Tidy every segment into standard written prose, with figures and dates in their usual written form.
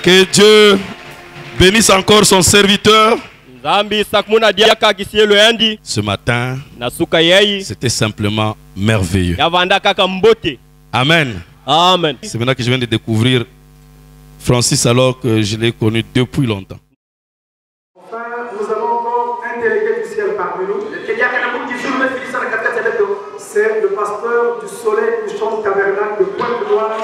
Que Dieu bénisse encore son serviteur. Ce matin, c'était simplement merveilleux. Amen. Amen. C'est maintenant que je viens de découvrir Francis alors que je l'ai connu depuis longtemps. Enfin, nous avons encore un délégué du ciel parmi nous. C'est le pasteur du Soleil du Champ Tabernacle de Pointe-Noire.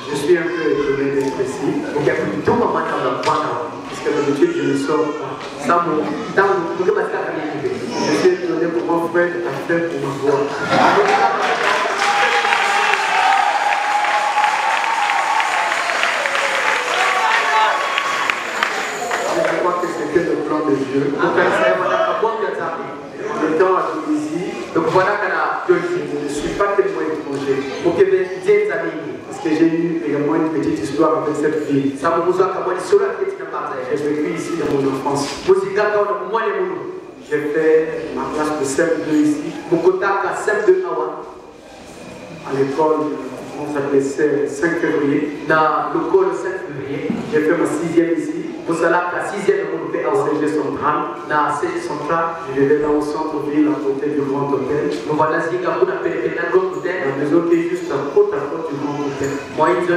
Je suis un peu étonné d'être ici. Donc il y a plus de tout moment dans la voie, parce que d'habitude je ne sors pas. Ça, je suis étonné pour mon frère, un frère pour ma voix. Je crois que c'était le plan de Dieu. En étant à Tunisie, donc voilà que je ne suis pas tellement étranger. Parce que j'ai eu également une petite histoire avec cette ville. J'ai vécu ici dans mon enfance. J'ai fait ma classe de CM2 ici. À l'école, on s'appelait 5 février. Dans l'école 5 février, j'ai fait ma 6e ici. Pour cela, la 6e, on fait au CG Central. Dans CG Central, je vais là au centre-ville, à côté du Grand Hôtel. La maison qui est juste à côte du Grand Hôtel. Moi, il y a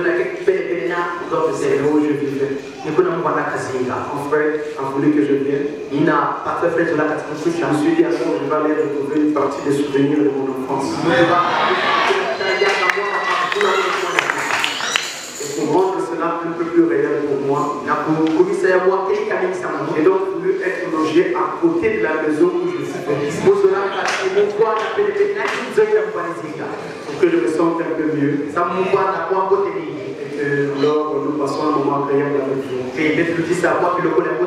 c'est là où je vivais. Mon frère a voulu que je vienne. Il n'a pas fait de la catastrophe. Je me suis dit, je vais aller retrouver une partie des souvenirs de mon enfance. Et pour rendre cela un peu plus réel pour moi, j'ai donc voulu être logé à côté de la maison où je suis. Pour cela, pour que je me sente un peu mieux. Et alors, nous passons un moment agréable avec vous. Et il est dit ça, moi qui le connais.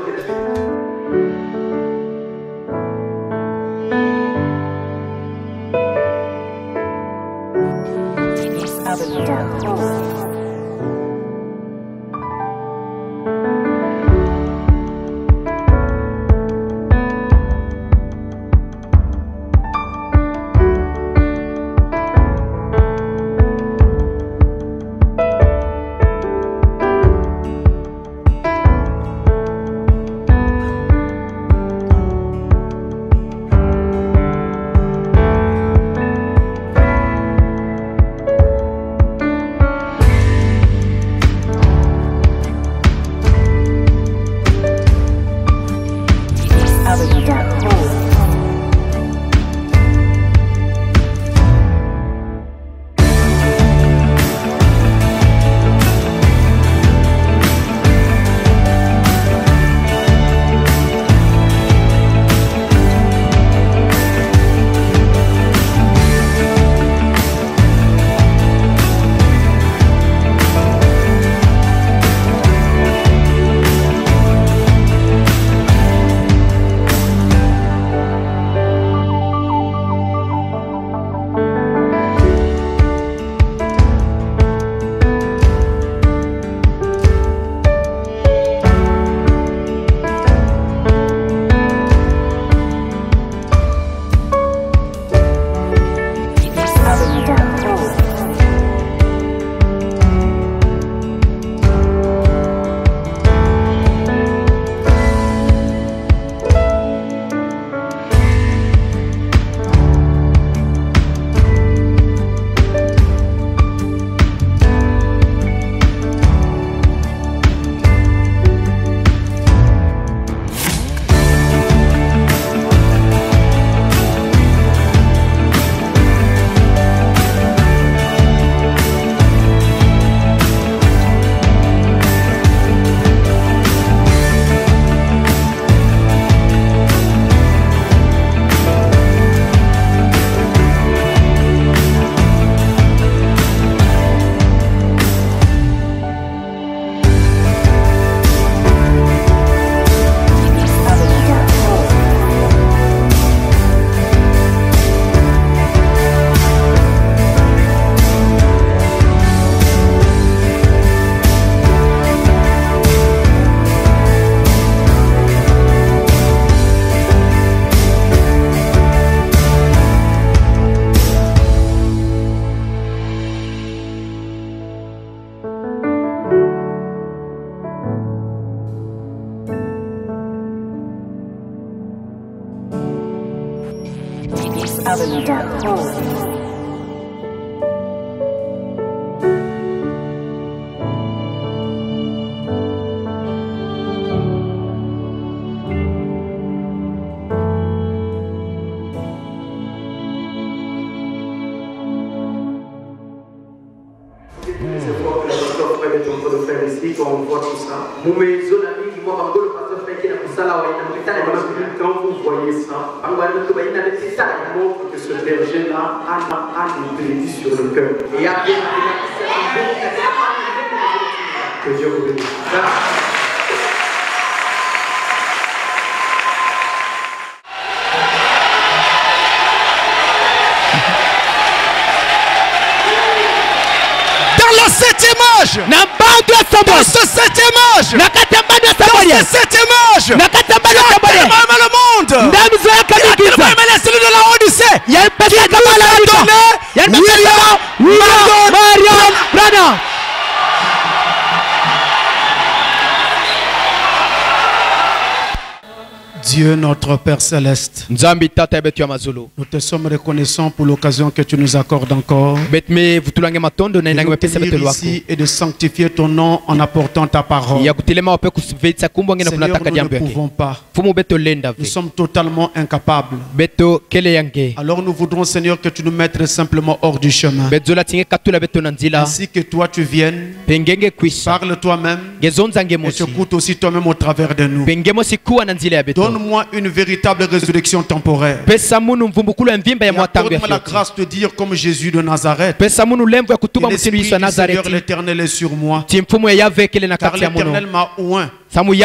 Quand vous voyez ça, montre que ce berger-là a une bénédiction sur le cœur. Et que Dieu vous bénisse. Dans le septième âge, dans ce septième âge, dans ce septième âge, Dieu a tellement aimé le monde, il a tellement aimé les cellules de la Odyssée, qu'il nous a donné William Marion Branham. Dieu notre Père Céleste, nous te sommes reconnaissants pour l'occasion que tu nous accordes encore de venir ici et de sanctifier ton nom en apportant ta parole. Seigneur, nous ne pouvons pas. Nous sommes totalement incapables. Alors nous voudrons, Seigneur, que tu nous mettes simplement hors du chemin. Ainsi que toi tu viennes, parle toi-même et t'écoutes aussi toi-même au travers de nous. Donne-moi une véritable résurrection temporaire. Accorde-moi la grâce de dire comme Jésus de Nazareth. L'Esprit du Seigneur l'Éternel est sur moi. Car l'Éternel m'a oint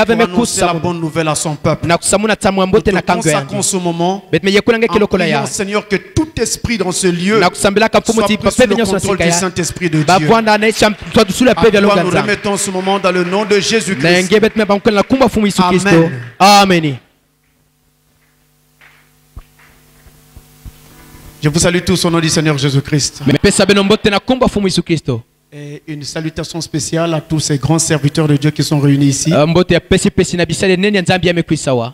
pour annoncer la bonne nouvelle à son peuple. Nous te consacrons ce moment en priant, Seigneur, que tout esprit dans ce lieu soit pris sous le contrôle du Saint-Esprit de Dieu. À toi nous remettons ce moment dans le nom de Jésus-Christ. Amen. Amen. Je vous salue tous au nom du Seigneur Jésus-Christ. Et une salutation spéciale à tous ces grands serviteurs de Dieu qui sont réunis ici. Nous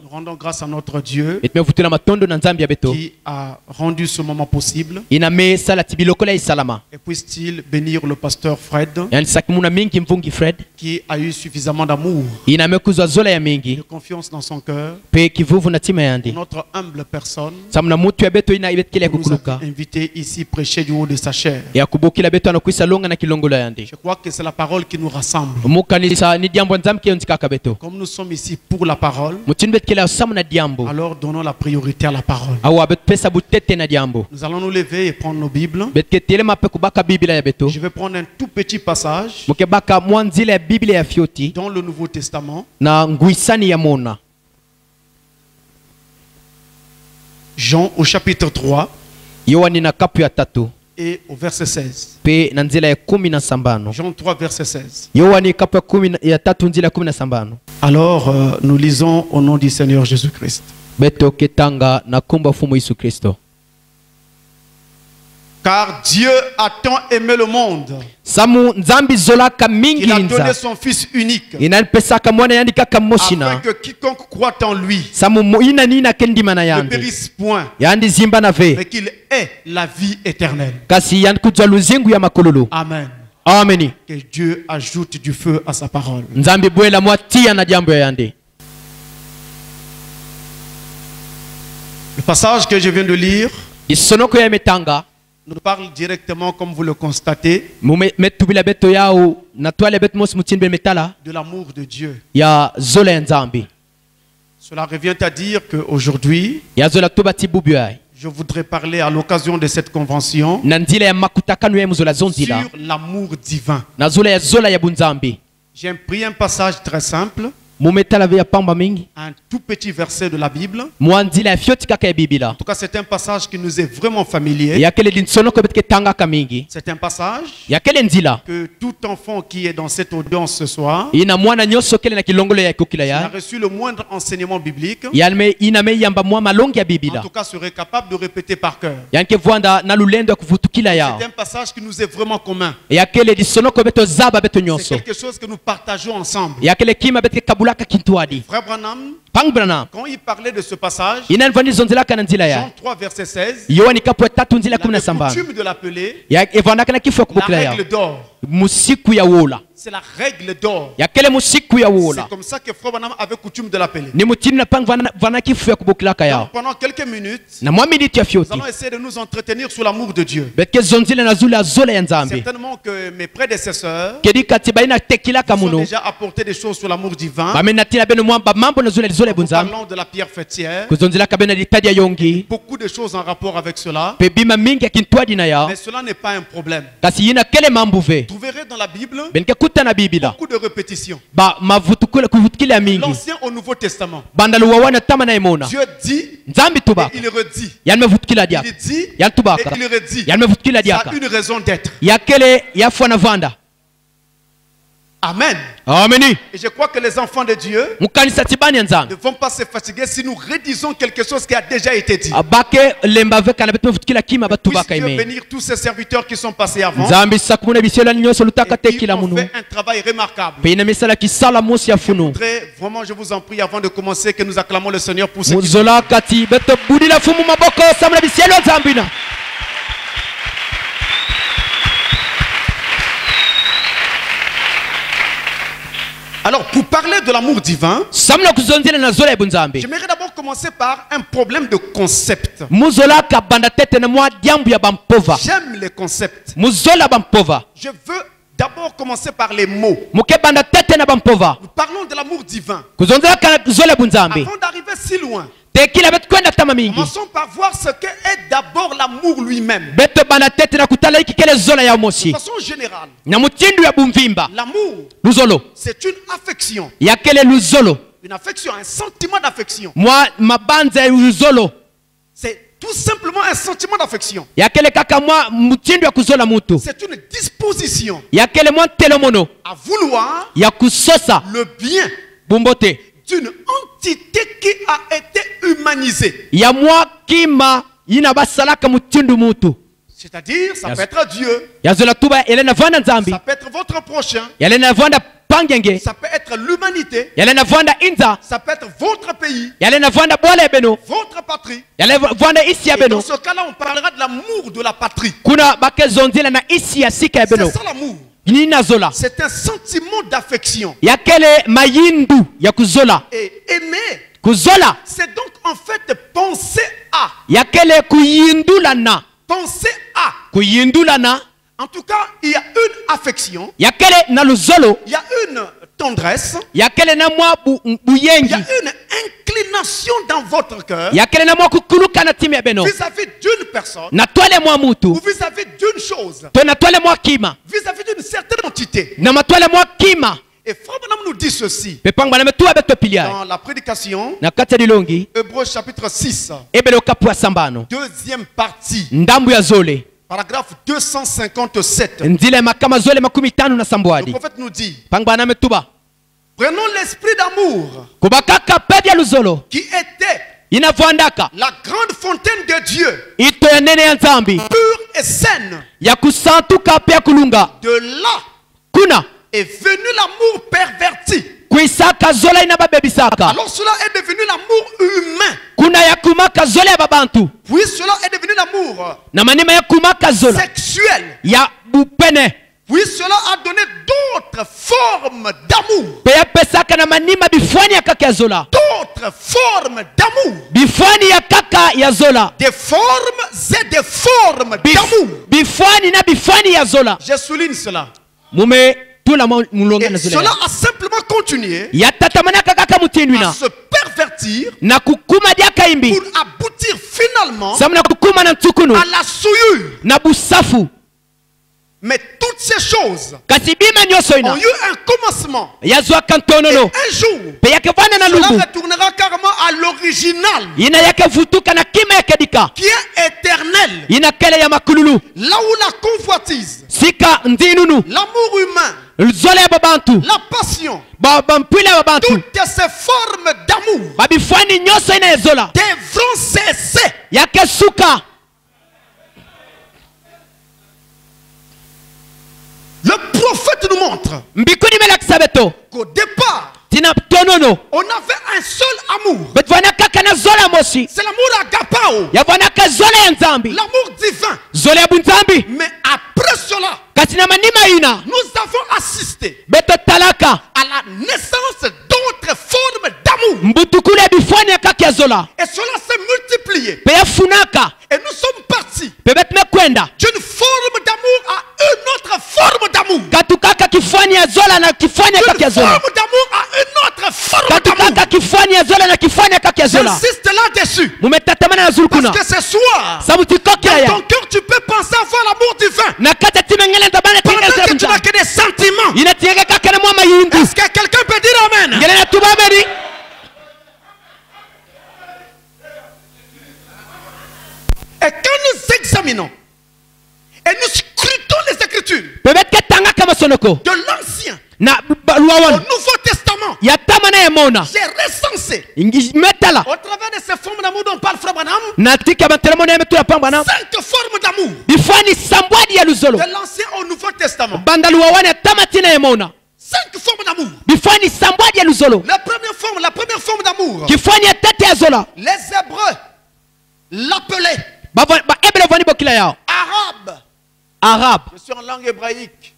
rendons grâce à notre Dieu qui a rendu ce moment possible. Et puisse-t-il bénir le pasteur Fred qui a eu suffisamment d'amour et de confiance dans son cœur pour notre humble personne pour nous inviter ici prêcher du haut de sa chair. Je crois que c'est la parole qui nous rassemble. Comme nous sommes ici pour la parole, alors donnons la priorité à la parole. Nous allons nous lever et prendre nos Bibles. Je vais prendre un tout petit passage dans le Nouveau Testament. Jean au chapitre 3. Et au verset 16. Jean 3 verset 16. Alors nous lisons au nom du Seigneur Jésus-Christ. Car Dieu a tant aimé le monde qu'il a donné son Fils unique afin que quiconque croit en lui ne périsse point mais qu'il ait la vie éternelle. Amen. Amen. Que Dieu ajoute du feu à sa parole. Le passage que je viens de lire nous parle directement, comme vous le constatez, de l'amour de Dieu. Cela revient à dire qu'aujourd'hui, je voudrais parler à l'occasion de cette convention sur l'amour divin. J'ai pris un passage très simple, un tout petit verset de la Bible. En tout cas, c'est un passage qui nous est vraiment familier. C'est un passage que tout enfant qui est dans cette audience ce soir a reçu le moindre enseignement biblique. En tout cas, serait capable de répéter par cœur. C'est un passage qui nous est vraiment commun. C'est quelque chose que nous partageons ensemble. Frère Branham, quand il parlait de ce passage, Jean 3 verset 16, il y a la coutume de l'appeler la règle d'or. C'est la règle d'or. C'est comme ça que Frère Branham avait coutume de l'appeler. Pendant quelques minutes, nous allons essayer de nous entretenir sur l'amour de Dieu. Certainement que mes prédécesseurs ont déjà apporté des choses sur l'amour divin. Parlons de la pierre fêtière. Beaucoup de choses en rapport avec cela. Mais cela n'est pas un problème. Vous trouverez dans la Bible beaucoup de répétitions. L'Ancien au Nouveau Testament. Dieu dit et il redit. Il dit et il redit. Ça a une raison d'être. Amen. Et je crois que les enfants de Dieu ne vont pas se fatiguer si nous redisons quelque chose qui a déjà été dit. Puisse Dieu bénir tous ces serviteurs qui sont passés avant et qui ont fait un travail remarquable. Vraiment, je vous en prie, avant de commencer, que nous acclamons le Seigneur pour ce qu'il fait. Alors, pour parler de l'amour divin, j'aimerais d'abord commencer par un problème de concept. J'aime les concepts. Je veux d'abord commencer par les mots. Nous parlons de l'amour divin. Avant d'arriver si loin, commençons par voir ce qu'est d'abord l'amour lui-même. De façon générale, l'amour, c'est une affection. Une affection, un sentiment d'affection. C'est tout simplement un sentiment d'affection. C'est une disposition à vouloir le bien d'une entité qui a été humanisée. C'est-à-dire, ça peut être Dieu. Ça peut être votre prochain. Ça peut être l'humanité. Ça peut être votre pays. Votre patrie. Et dans ce cas-là, on parlera de l'amour de la patrie. C'est ça l'amour. C'est un sentiment d'affection. Et aimer, c'est donc en fait penser à. Penser à. En tout cas, il y a une affection. Il y a une tendresse. Il y a une inclination dans votre cœur vis-à-vis d'une personne ou vis-à-vis d'une chose, vis-à-vis d'une certaine entité. Et Frère Branham nous dit ceci dans la prédication, Hébreux chapitre 6, deuxième partie, paragraphe 257. Le prophète nous dit, prenons l'esprit d'amour qui était la grande fontaine de Dieu, pure et saine. De là est venu l'amour perverti. Alors cela est devenu l'amour humain. Puis cela est devenu l'amour sexuel. Puis cela a donné d'autres formes d'amour. D'autres formes d'amour. Des formes et des formes d'amour. Je souligne cela. Et cela a simplement continué à se pervertir pour aboutir finalement à la souillure. Mais toutes ces choses ont eu un commencement. Et un jour, cela retournera carrément à l'original qui est éternel. Là où la convoitise, l'amour humain, la passion, toutes ces formes d'amour devront cesser. Le prophète nous montre qu'au départ, amour. C'est l'amour agapao. L'amour divin. Mais après cela, nous avons assisté à la naissance d'autres formes d'amour. Et cela s'est multiplié. Et nous sommes partis d'une forme d'amour à une autre forme d'amour. D'une forme d'amour à une autre forme d'amour. J'insiste là-dessus. Parce que ce soir, dans ton cœur, tu peux penser avoir l'amour divin. Pendant que tu n'as que des sentiments. Est-ce que quelqu'un peut dire amen? Et quand nous examinons et nous scrutons les Écritures de l'Ancien au Nouveau Testament, j'ai recensé au travers de ces formes d'amour dont parle Frère Branham 5 formes d'amour de l'Ancien au Nouveau Testament. 5 formes d'amour. La première forme d'amour, les Hébreux l'appelaient arabe. Je suis en langue hébraïque.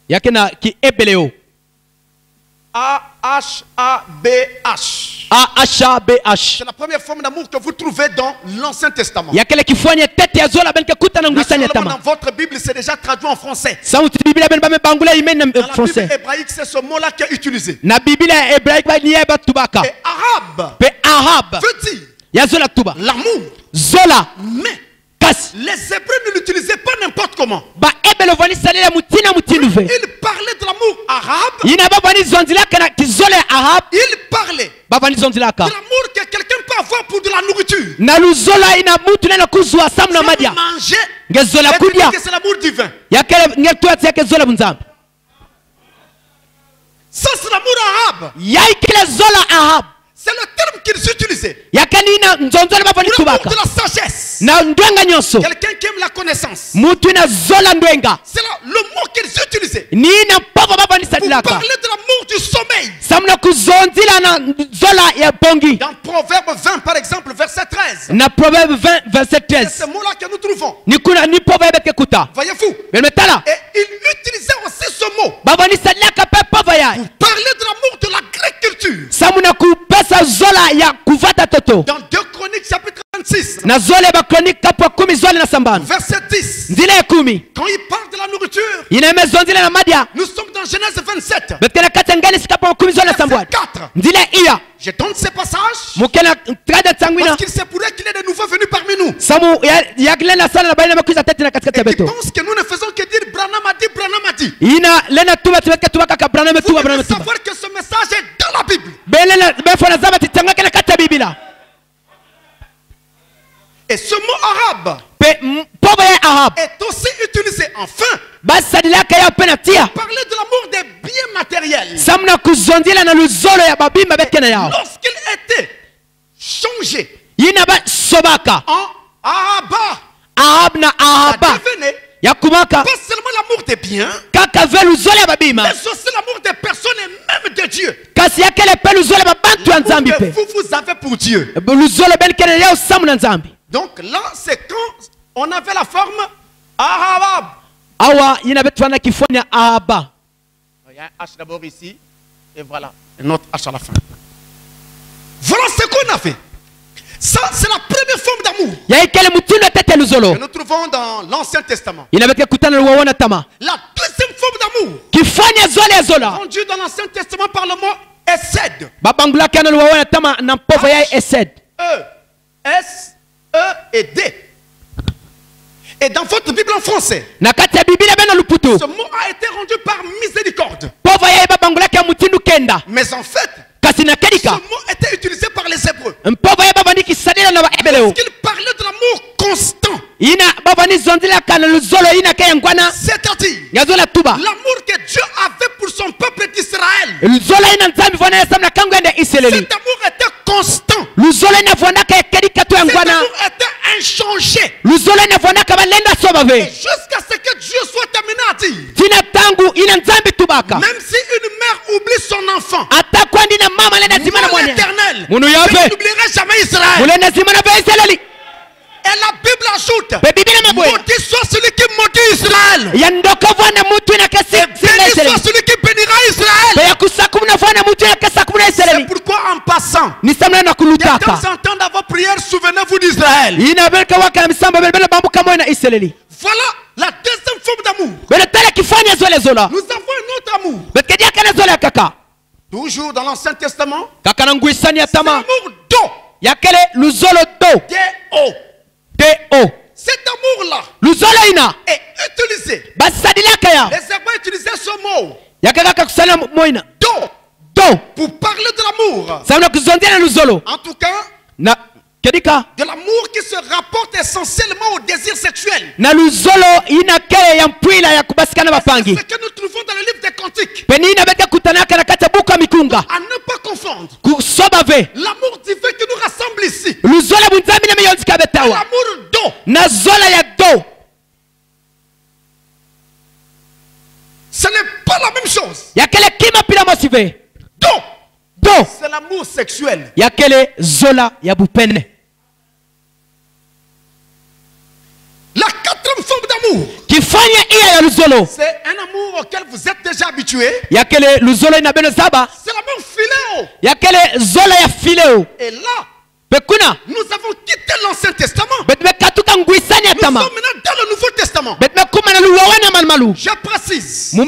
A-H-A-B-H. C'est la première forme d'amour que vous trouvez dans l'Ancien Testament. Dans votre Bible, c'est déjà traduit en français. Dans la Bible hébraïque, c'est ce mot-là qui est utilisé. Et arabe veut dire l'amour. Mais les Hébreux ne l'utilisaient pas n'importe comment. Ils parlaient de l'amour arabe. Ils parlaient de l'amour que quelqu'un peut avoir pour de la nourriture. Manger. Et c'est l'amour divin. Ça, c'est l'amour arabe. C'est le terme qu'ils utilisaient. Pour l'amour de la sagesse. Quelqu'un qui aime la connaissance. C'est le mot qu'ils utilisaient. Pour parler de l'amour du sommeil. Dans Proverbe 20 par exemple, verset 13. C'est ce mot-là que nous trouvons. Voyez-vous. Et il utilisait aussi ce mot pour parler de l'amour de l'agriculture. Dans 2 Chroniques chapitre 26 verset 10, quand il parle de la nourriture, nous sommes dans Genèse 27 verset 4. Je donne ces passages parce qu'il se pourrait qu'il y ait de nouveaux venus parmi nous et qui pensent que nous ne faisons que dire Branham a dit, Branham a dit. Vous devez savoir que ce message est dans la Bible. Et ce mot arabe est aussi utilisé enfin parler de l'amour des biens matériels. Lorsqu'il était changé en Ahaba, pas seulement l'amour des biens, mais aussi l'amour des personnes et même de Dieu. Vous avez pour Dieu. Donc là, c'est quand on avait la forme arabe. Il y a un H d'abord ici, et voilà, un autre H à la fin. Voilà ce qu'on a fait. Ça, c'est la première forme d'amour que nous trouvons dans l'Ancien Testament. La deuxième forme d'amour, rendue dans l'Ancien Testament par le mot Essed. E et D. Et dans votre Bible en français, ce mot a été rendu par miséricorde. Mais en fait, ce mot était utilisé par les Hébreux. Qu'il parlait de l'amour constant. C'est-à-dire l'amour que Dieu avait pour son peuple d'Israël. Cet amour était constant. Cet amour était inchangé. Et jusqu'à ce que Dieu soit amené à dire, même si une mère oublie son enfant, l'amour éternel Je n'oublierai jamais Israël. Et la Bible ajoute, maudit soit celui qui maudit Israël. Et béni soit celui qui bénira Israël. C'est pourquoi en passant, de temps en temps dans vos prières, souvenez-vous d'Israël. Voilà la deuxième forme d'amour. Nous avons un autre amour. Toujours dans l'Ancien Testament. C'est l'amour d'eau. Cet amour-là est utilisé. Les Hébreux utilisaient ce mot d'eau pour parler de l'amour. En tout cas, de l'amour qui se rapporte essentiellement au désir sexuel. C'est ce que nous trouvons dans le livre des Cantiques. À ne pas confondre l'amour divin qui nous rassemble ici. L'amour d'eau. Ce n'est pas la même chose. D'eau. C'est l'amour sexuel. La quatrième forme d'amour, c'est un amour auquel vous êtes déjà habitué. C'est l'amour philéo. Et là, nous avons quitté l'Ancien Testament. Nous sommes maintenant dans le Nouveau Testament. Je précise, la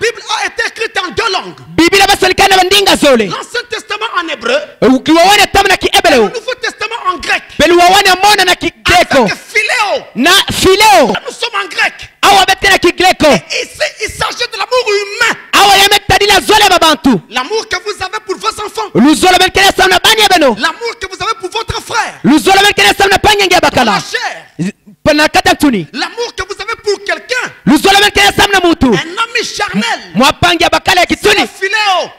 Bible a été écrite en deux langues. L'Ancien Testament en hébreu, le Nouveau Testament en grec. Avec philéo, nous sommes en grec. Et ici, il s'agit de l'amour humain. L'amour que vous avez pour vos enfants. L'amour que vous avez pour votre frère. La chair. L'amour que vous avez pour quelqu'un. Un ami charnel. C'est le philéo.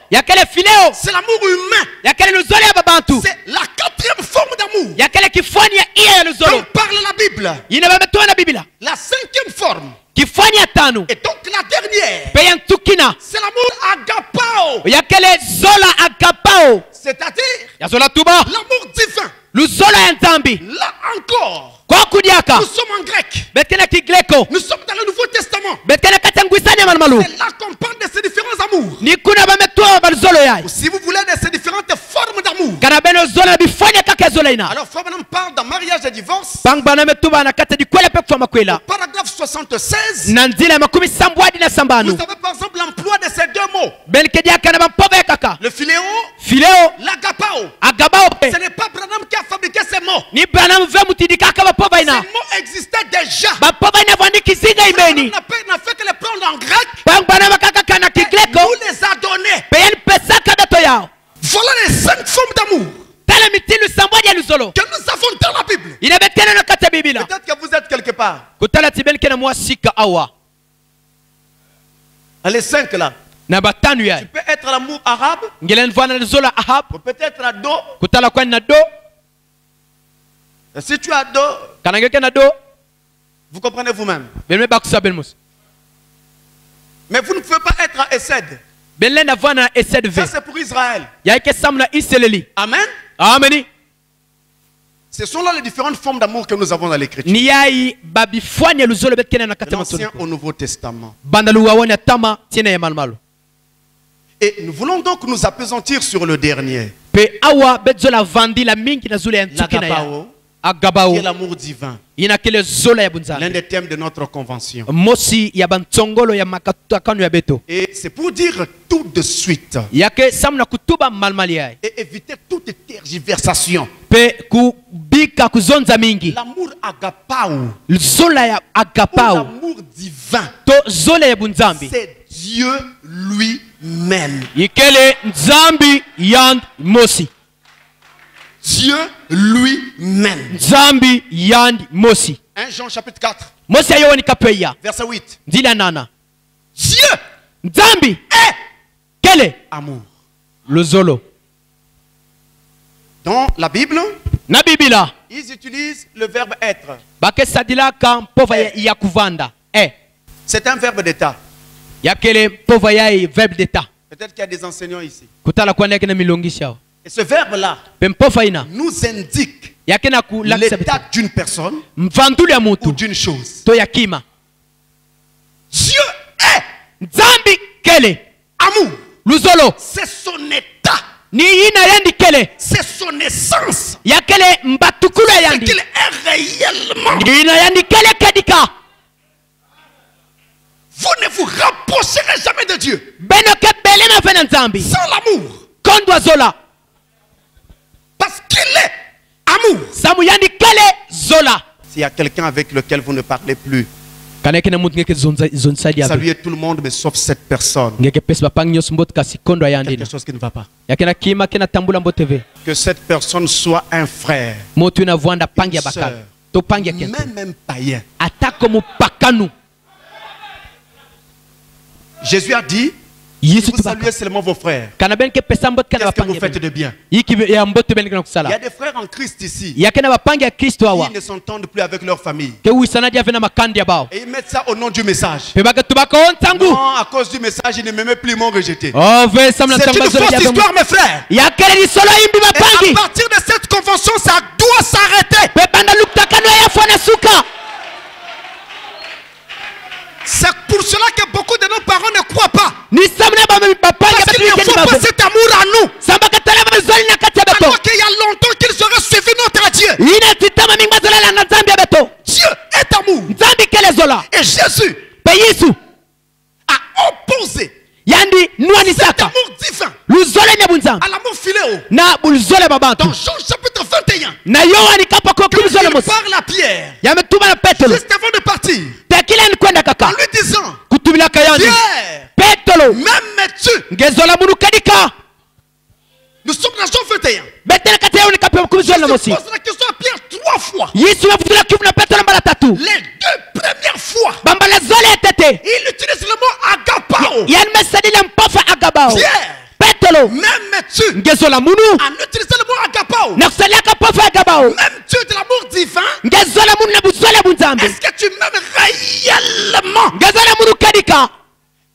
C'est l'amour humain. C'est la quatrième forme d'amour. Dont parle la Bible. La cinquième forme. Et donc la dernière, c'est l'amour agapao. C'est-à-dire l'amour divin. Là encore, nous sommes en grec. Nous sommes dans le Nouveau Testament. C'est là qu'on parle de ces différents amours. Si vous voulez de ces différentes formes d'amour. Alors Frère Branham parle d'un mariage et divorce. Paragraphe 76. Vous avez par exemple l'emploi de ces deux mots. Le philéo, l'agapao. Ce n'est pas Branham qui a fabriqué ces mots. Ces mots existaient déjà. Branham n'a fait que les prendre en grec. Et nous les a donnés. Voilà les 5 formes d'amour que nous avons dans la Bible. Peut-être que vous êtes quelque part. Les 5 là. Tu peux être l'amour arabe. Peut-être ado. Si tu as ado, vous comprenez vous-même. Mais vous ne pouvez pas être à Essed. Ça c'est pour Israël. Amen. Ce sont là les différentes formes d'amour que nous avons dans l'Écriture. De l'Ancien au Nouveau Testament. Et nous voulons donc nous appesantir sur le dernier. L'agapao, qui est l'amour divin. L'un des thèmes de notre convention. Et c'est pour dire tout de suite. Et éviter toute tergiversation. L'amour agapao. L'amour divin. C'est Dieu lui-même. Dieu lui-même. 1 Jean chapitre 4. Verset 8. Dieu est amour. Dans la Bible, ils utilisent le verbe être. C'est un verbe d'état. Peut-être qu'il y a des enseignants ici. Et ce verbe-là nous indique l'état d'une personne ou d'une chose. Dieu est amour. C'est son état. C'est son essence. C'est qu'il est réellement. Vous ne vous rapprocherez jamais de Dieu sans l'amour. Parce qu'il est amour. S'il y a quelqu'un avec lequel vous ne parlez plus, saluez tout le monde, mais sauf cette personne. Quelque chose qui ne va pas. Que cette personne soit un frère, une soeur, même païen. Jésus a dit, vous saluez seulement vos frères. Qu'est-ce que vous faites de bien? Il y a des frères en Christ ici qui ne s'entendent plus avec leur famille. Et ils mettent ça au nom du message. Non, à cause du message, ils ne m'aimaient plus, ils m'ont rejeté. C'est une fausse histoire, mes frères. Et à partir de cette convention, ça doit s'arrêter. C'est pour cela que beaucoup de nos parents ne croient pas. Parce qu'il ne faut pas cet amour à nous. Alors qu'il y a longtemps qu'ils auraient suivi notre Dieu. Dieu est amour. Et Jésus a opposé cet amour divin à l'amour filéo. Dans Jean chapitre 21, quand il parle à Pierre juste avant de partir, en lui disant, Pierre, m'aimes-tu? Nous sommes dans Jean 21. Je pose la question à Pierre 3 fois. Les 2 premières fois, il utilise le mot agapao. Pierre, m'aimes-tu? En utilisant le mot agapao, m'aimes-tu de l'amour divin? Est-ce que tu m'aimes réellement?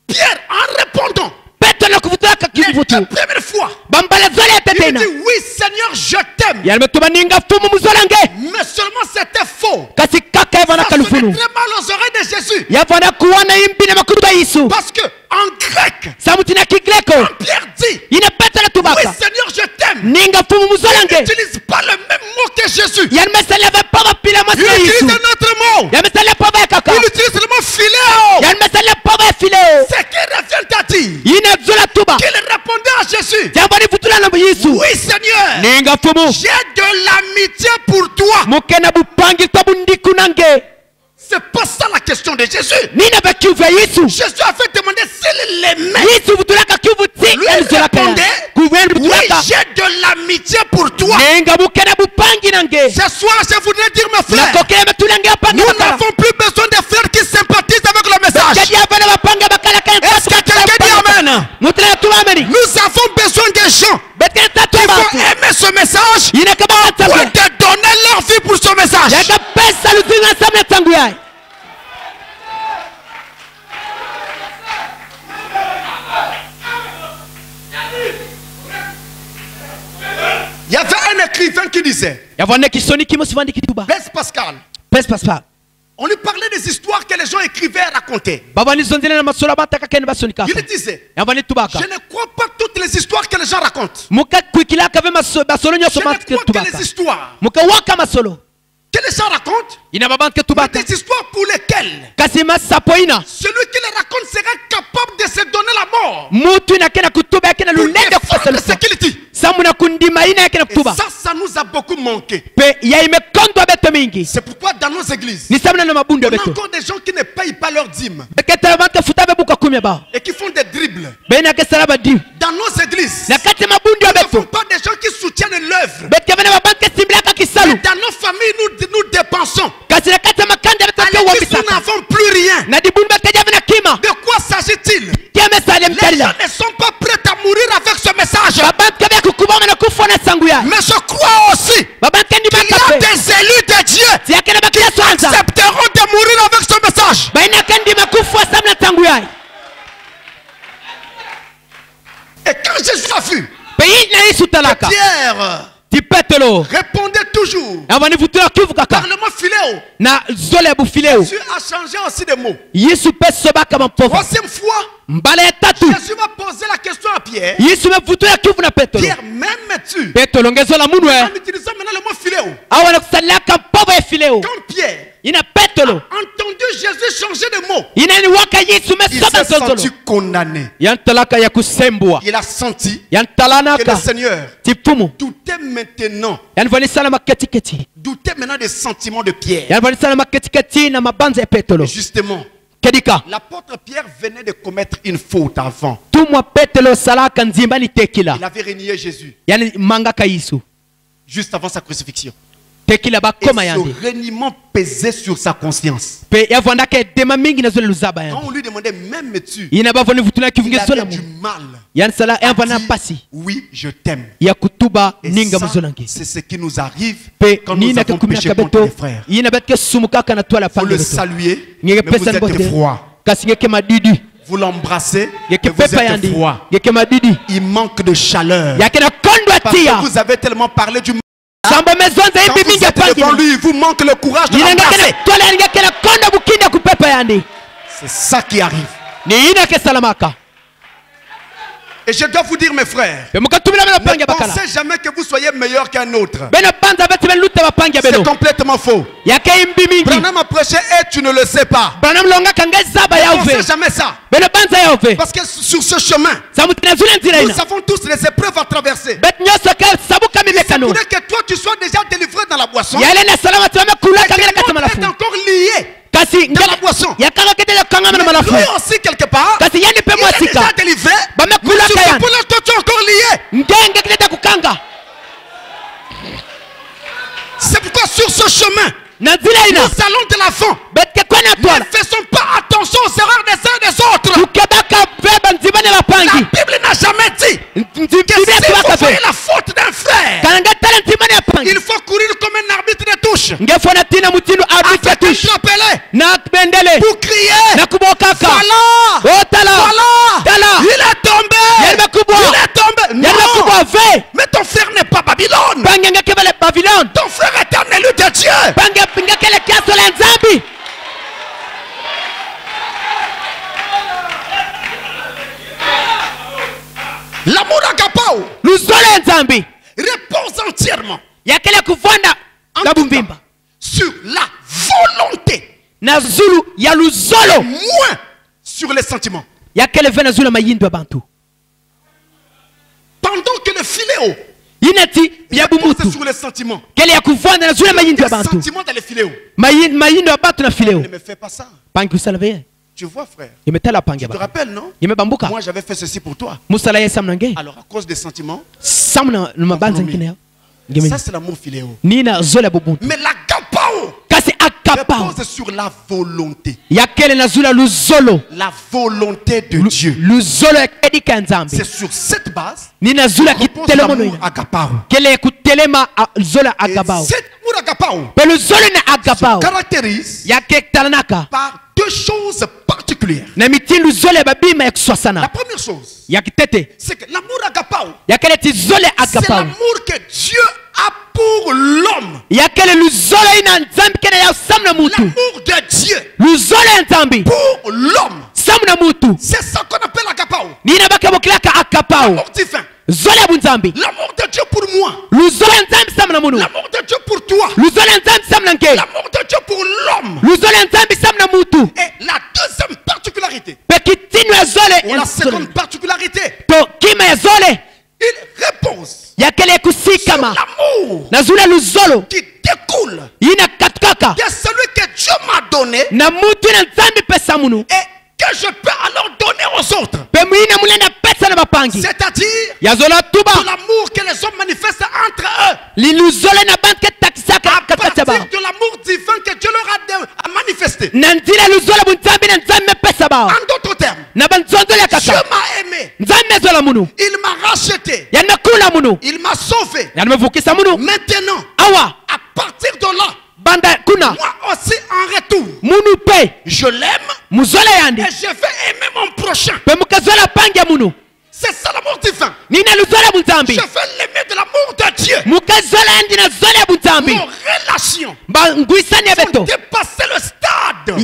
Pierre, en répondant, les 2 premières fois, il dit oui Seigneur, je t'aime. Mais seulement c'était faux. Ça sonnait très mal aux oreilles de Jésus. Parce que en grec, quand Pierre dit oui Seigneur, je t'aime, il n'utilise pas le même mot que Jésus. Il utilise un autre mot. Il utilise le mot philéo. C'est qu'il revient à dire qu'il répondait à Jésus. Oui Seigneur, j'ai de l'amitié pour toi. C'est pas ça la question de Jésus. Jésus avait demandé s'il l'aimait. Lui répondait, oui, j'ai de l'amitié pour toi. Ce soir, je voudrais dire, mes frères, nous n'avons plus besoin de frères qui sympathisent avec le message. Est-ce que quelqu'un dit amen? Nous avons besoin des gens qui vont aimer ce message au point de donner leur vie pour ce message. Il y avait un écrivain qui disait, Blaise Pascal, on lui parlait des histoires que les gens écrivaient et racontaient. Il disait, je ne crois pas toutes les histoires que les gens racontent. Je ne crois que les histoires que les gens racontent, mais des histoires pour lesquelles celui qui les raconte sera capable de se donner la mort pour défendre ce qu'il dit. Et ça nous a beaucoup manqué. C'est pourquoi dans nos églises, on a encore des gens qui ne payent pas leur dîme et qui font des dribbles. Dans nos églises, nous ne font pas des gens qui soutiennent l'œuvre. Dans nos familles, nous dépensons. À l'église, nous n'avons plus rien. De quoi s'agit-il? Les gens ne sont pas prêts à mourir avec ce message. Mais je crois aussi qu'il y a des élus de Dieu qui accepteront de mourir avec ce message. Et quand Jésus a vu Pierre répondait toujours. Parle-moi filéo. Jésus a changé aussi de mots. Troisième fois, Jésus va poser la question à Pierre. Pierre, m'aimes-tu? En utilisant maintenant le mot filéo. Quand Pierre a entendu Jésus changer de mot, il s'est senti condamné. Il a senti que le Seigneur doutait maintenant. Doutait maintenant des sentiments de Pierre. Et justement, l'apôtre Pierre venait de commettre une faute avant. Il avait renié Jésus juste avant sa crucifixion. Et ce reniement pesait sur sa conscience. Quand on lui demandait m'aimes-tu, il avait du mal. Oui, je t'aime. Et ça, c'est ce qui nous arrive quand nous avons péché contre les frères. Il faut le saluer, mais vous êtes froid. Vous l'embrassez, mais vous êtes froid. Il manque de chaleur. Parce que vous avez tellement parlé du mal. Quand vous êtes devant lui, il vous manque le courage de l'embrasser. C'est ça qui arrive. Et je dois vous dire, mes frères, ne pensez jamais que vous soyez meilleur qu'un autre. C'est complètement faux. Branham a prêché et tu ne le sais pas. Ne pensez jamais ça. Parce que sur ce chemin, nous avons tous les épreuves à traverser. Il se pourrait que toi tu sois déjà délivré dans la boisson. Et que l'autre est encore lié dans la boisson. Mais lui aussi quelque part, il est déjà délivré. Mais sur ce point-là, toi tu es encore lié. C'est pourquoi sur ce chemin, nous allons de l'avant. Ne faisons pas attention aux erreurs des uns et des autres. La Bible n'a jamais dit que s'il faut faire la faute d'un frère, il faut courir comme un arbitre de touche. Afin de s'appeler pour crier. Voilà, il est tombé. Il est tombé. Non, mais ton frère n'est pas Babylone. Ton frère est un élu de Dieu. L'amour agapao repose entièrement sur la volonté, moins sur les sentiments. Pendant que le filéo repose sur les sentiments, les sentiments dans les filéos. Ne me fais pas ça. Tu vois, frère, tu te rappelles, non? Moi j'avais fait ceci pour toi. Alors à cause des sentiments, ça c'est l'amour filéo. Mais l'agapao repose sur la volonté. La volonté de Dieu. C'est sur cette base que repose l'amour agapao. Et cet amour agapao se caractérise par deux choses particulières. La première chose, c'est que l'amour agapao, c'est l'amour que Dieu a pour l'homme. L'amour de Dieu pour l'homme. C'est ça qu'on appelle agapao. L'amour divin. L'amour de Dieu pour moi. L'amour de Dieu pour toi. L'amour de Dieu pour l'homme. Et la deuxième particularité, ou la seconde particularité, il repose sur l'amour qui découle de celui que Dieu m'a donné et que je peux alors donner aux autres. C'est-à-dire de l'amour que les hommes manifestent entre eux. À partir de l'amour divin que Dieu leur a manifesté. En d'autres termes, Dieu m'a aimé. Il m'a racheté. Il m'a sauvé. Maintenant, à partir de là, moi aussi en retour, je l'aime et je vais aimer mon prochain. C'est ça l'amour divin. l'aimer de l'amour de Dieu. Mon relation vont dépasser le stade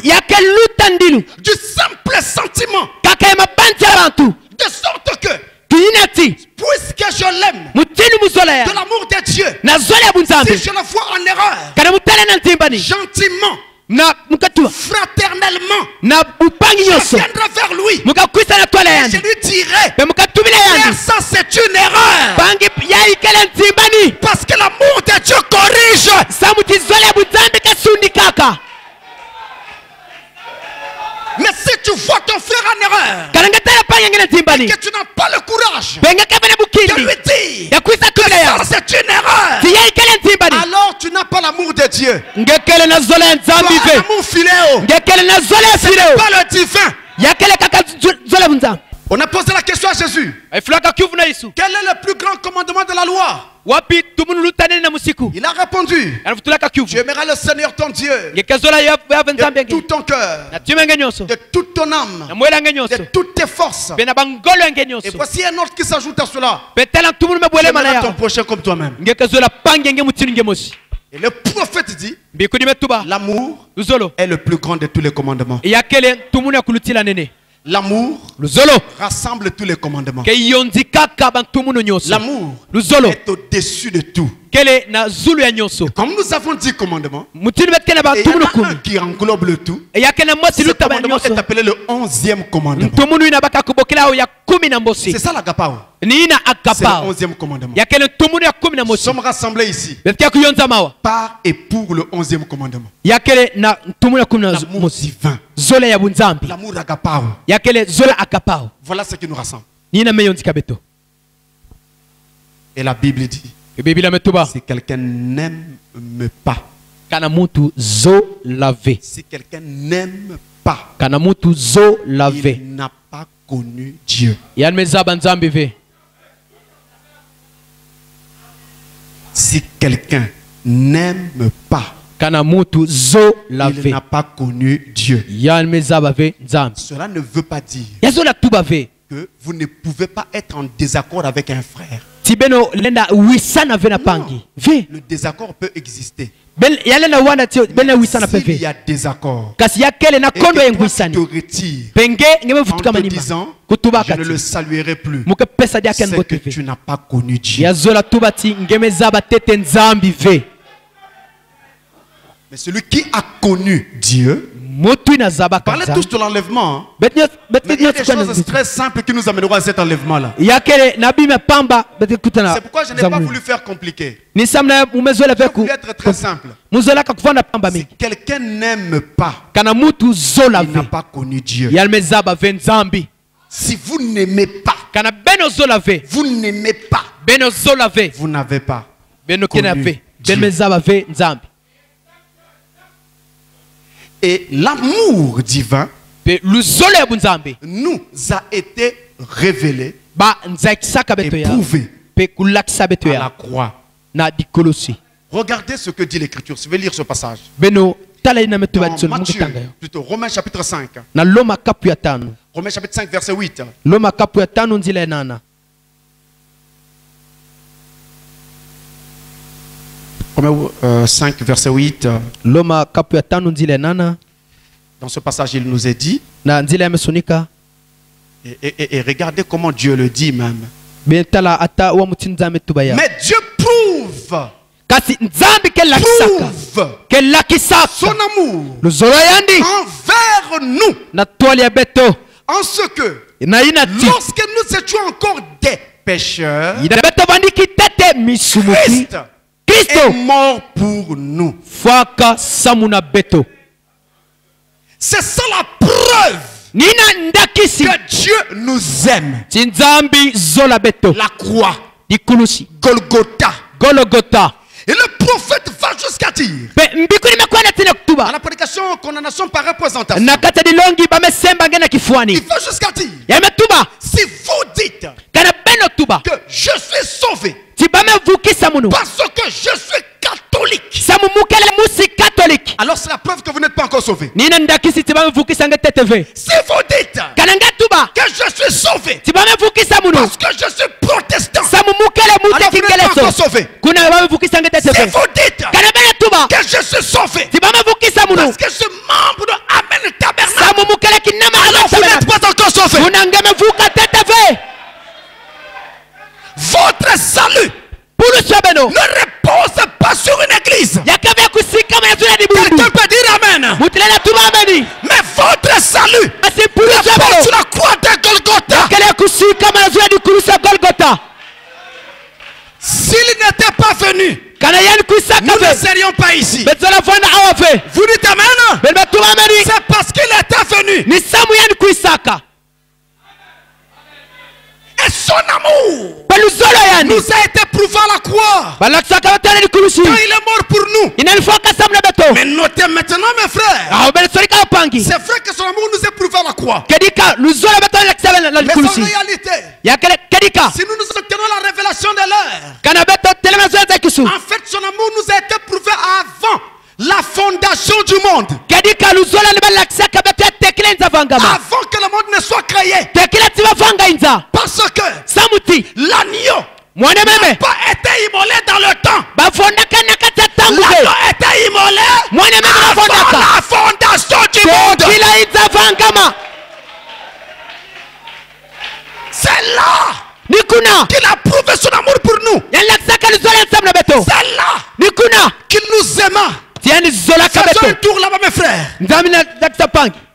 du simple sentiment. De sorte que puisque je l'aime de l'amour de Dieu, si je le vois en erreur, gentiment, fraternellement, je viendrai vers lui et je lui dirai, frère, ça c'est une erreur, parce que l'amour de Dieu corrige. Mais si tu vois ton frère en erreur et que tu n'as pas le courage de lui dire que ça c'est une erreur, alors tu n'as pas l'amour de Dieu. Tu as l'amour filéo. Ce n'est pas le divin. On a posé la question à Jésus. Quel est le plus grand commandement de la loi? Il a répondu, tu aimeras le Seigneur ton Dieu de tout ton cœur, de toute ton âme, de toutes tes forces. Et voici un autre qui s'ajoute à cela: tu aimeras ton prochain comme toi-même. Et le prophète dit, l'amour est le plus grand de tous les commandements. L'amour rassemble tous les commandements. L'amour est au-dessus de tout. Comme nous avons 10 commandements, et il y en a un qui englobe le tout. Ce commandement est appelé le 11e commandement. C'est ça l'agapao. C'est le 11e commandement. Nous sommes rassemblés ici par et pour le 11e commandement. L'amour divin. L'amour agapao. Voilà ce qui nous rassemble. Et la Bible dit, si quelqu'un n'aime pas, si quelqu'un n'aime pas, il n'a pas connu Dieu. Si quelqu'un n'aime pas, il n'a pas connu Dieu. Cela ne veut pas dire que vous ne pouvez pas être en désaccord avec un frère. Non, le désaccord peut exister. S'il y a désaccord et que toi tu te retires en te disant, je ne le saluerai plus, c'est que tu n'as pas connu Dieu. Mais celui qui a connu Dieu, parlez tous de l'enlèvement. Mais il y a des choses très simples qui nous amèneront à cet enlèvement-là. C'est pourquoi je n'ai pas voulu faire compliqué. Je voulais être très simple. Si quelqu'un n'aime pas, il n'a pas connu Dieu. Si vous n'aimez pas, vous n'aimez pas, vous n'avez pas connu Dieu. Et l'amour divin nous a été révélé et prouvé à la croix. Regardez ce que dit l'Écriture. Je vais lire ce passage. Dans Matthieu, plutôt Romains chapitre 5. Romains chapitre 5 verset 8. Romains 5 verset 8. Dans ce passage, il nous est dit, et regardez comment Dieu le dit même. Mais Dieu prouve son amour envers nous, en ce que lorsque nous étions encore des pécheurs, Christ est mort pour nous. C'est ça la preuve que Dieu nous aime. La croix, Golgotha. Et le prophète va jusqu'à dire, à la prédication condamnation par représentation, il va jusqu'à dire, si vous dites que je suis sauvé parce que je suis catholique, alors c'est la preuve que vous n'êtes pas encore sauvé. Si vous dites que je suis sauvé parce que je suis protestant, Si vous dites que je suis sauvé parce que ce membre de Amen Tabernacle, alors vous n'êtes pas encore sauvé. Votre salut ne repose pas sur une église. Quelqu'un peut dire Amen. Mais votre salut repose sur la croix de Golgotha. S'il n'était pas venu, nous ne serions pas ici. Vous dites Amen. C'est parce qu'il était venu. Et son amour nous a été prouvé à la croix. Quand il est mort pour nous. Mais notez maintenant, mes frères, c'est vrai que son amour nous est prouvé à la croix. Mais en réalité, si nous nous obtenons la révélation de l'heure, en fait son amour nous a été prouvé avant la fondation du monde. Avant que le monde ne soit créé. Parce que l'agneau n'a pas été immolé dans le temps. L'agneau a été immolé avant la fondation du monde. C'est là qu'il a prouvé son amour pour nous. C'est là qu'il nous aima. Faisons un tour là-bas, mes frères.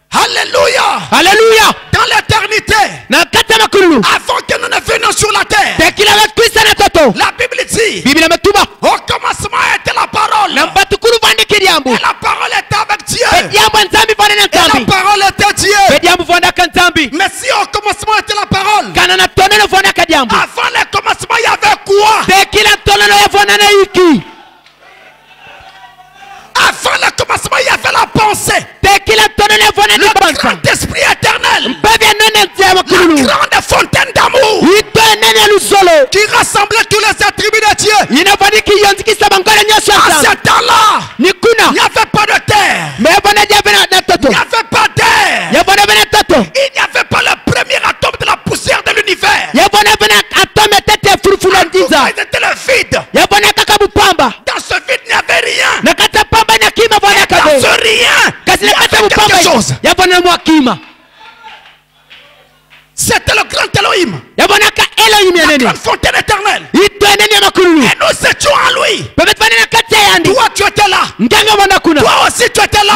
Alléluia. Alléluia. Dans l'éternité, avant que nous ne venions sur la terre, la Bible dit, au commencement était la parole. Et la parole était avec Dieu. Et la parole était Dieu. Mais si au commencement était la parole, avant le commencement il y avait quoi? Avant le commencement, il y avait la pensée. Le grand esprit éternel. La grande fontaine d'amour. Qui rassemblait tous les attributs de Dieu. À ce temps-là, il n'y avait pas de terre. Il n'y avait pas d'air. Il n'y avait pas le premier atome de la poussière de l'univers. Il était le vide. Dans ce vide, il n'y avait rien. Dans ce rien, il y avait quelque chose. C'était le grand Elohim. La grande fontaine éternelle. Et nous étions en lui. Toi tu étais là. Toi aussi tu étais là.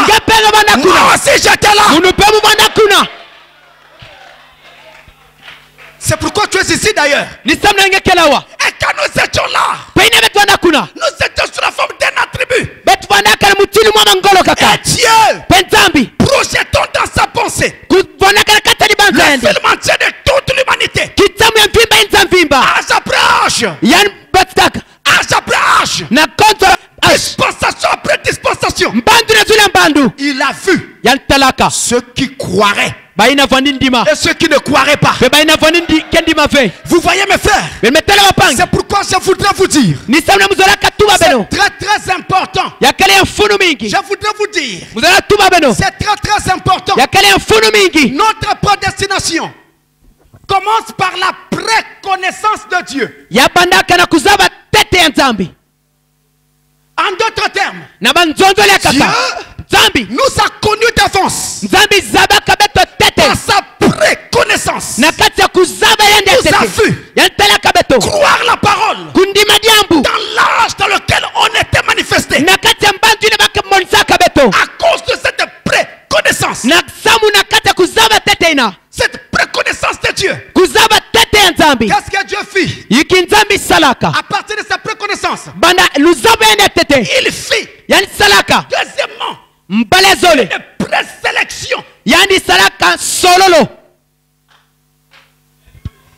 Moi aussi j'étais là. C'est pourquoi tu es ici d'ailleurs. Et quand nous étions là, nous étions sous la forme d'un attribut. Et Dieu, projetons dans sa pensée le film entier de toute l'humanité. Âge après âge. Âge après âge. Dispensation après dispensation. Il a vu ceux qui croiraient et ceux qui ne croiraient pas. Vous voyez mes frères, c'est pourquoi je voudrais vous dire, c'est très très important. Je voudrais vous dire, c'est très très important. Notre prédestination commence par la préconnaissance de Dieu. En d'autres termes, Dieu nous a connus d'avance par sa préconnaissance. Il nous a vu croire la parole dans l'âge dans lequel on était manifesté. À cause de cette préconnaissance, cette préconnaissance de Dieu, qu'est-ce que Dieu fit? À partir de sa préconnaissance, il fit deuxièmement une présélection.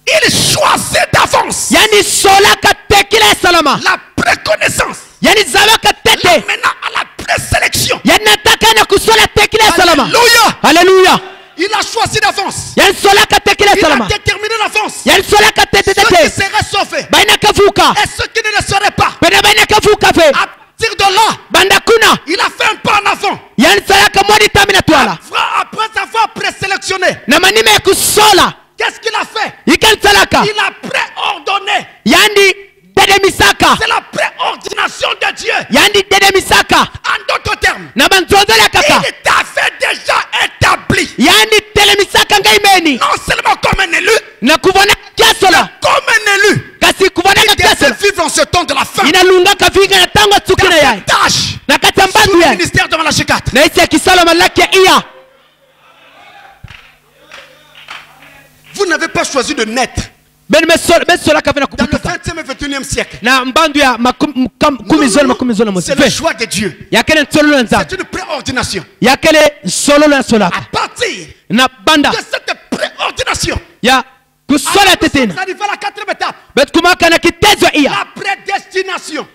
Il choisit d'avance la préconnaissance. Maintenant à la présélection. Alléluia. Alléluia. Il a choisi d'avance. Il a déterminé d'avance ceux qui seraient sauvés et ceux qui ne le seraient pas. À partir de là, il a fait un pas en avant. Après avoir présélectionné, qu'est-ce qu'il a fait? Il a préordonné page 4. Vous n'avez pas choisi de naître dans le 20e et 21e siècle. C'est le choix de Dieu. C'est une préordination. À partir de cette préordination, nous sommes arrivés à la 4e étape. La prédestination.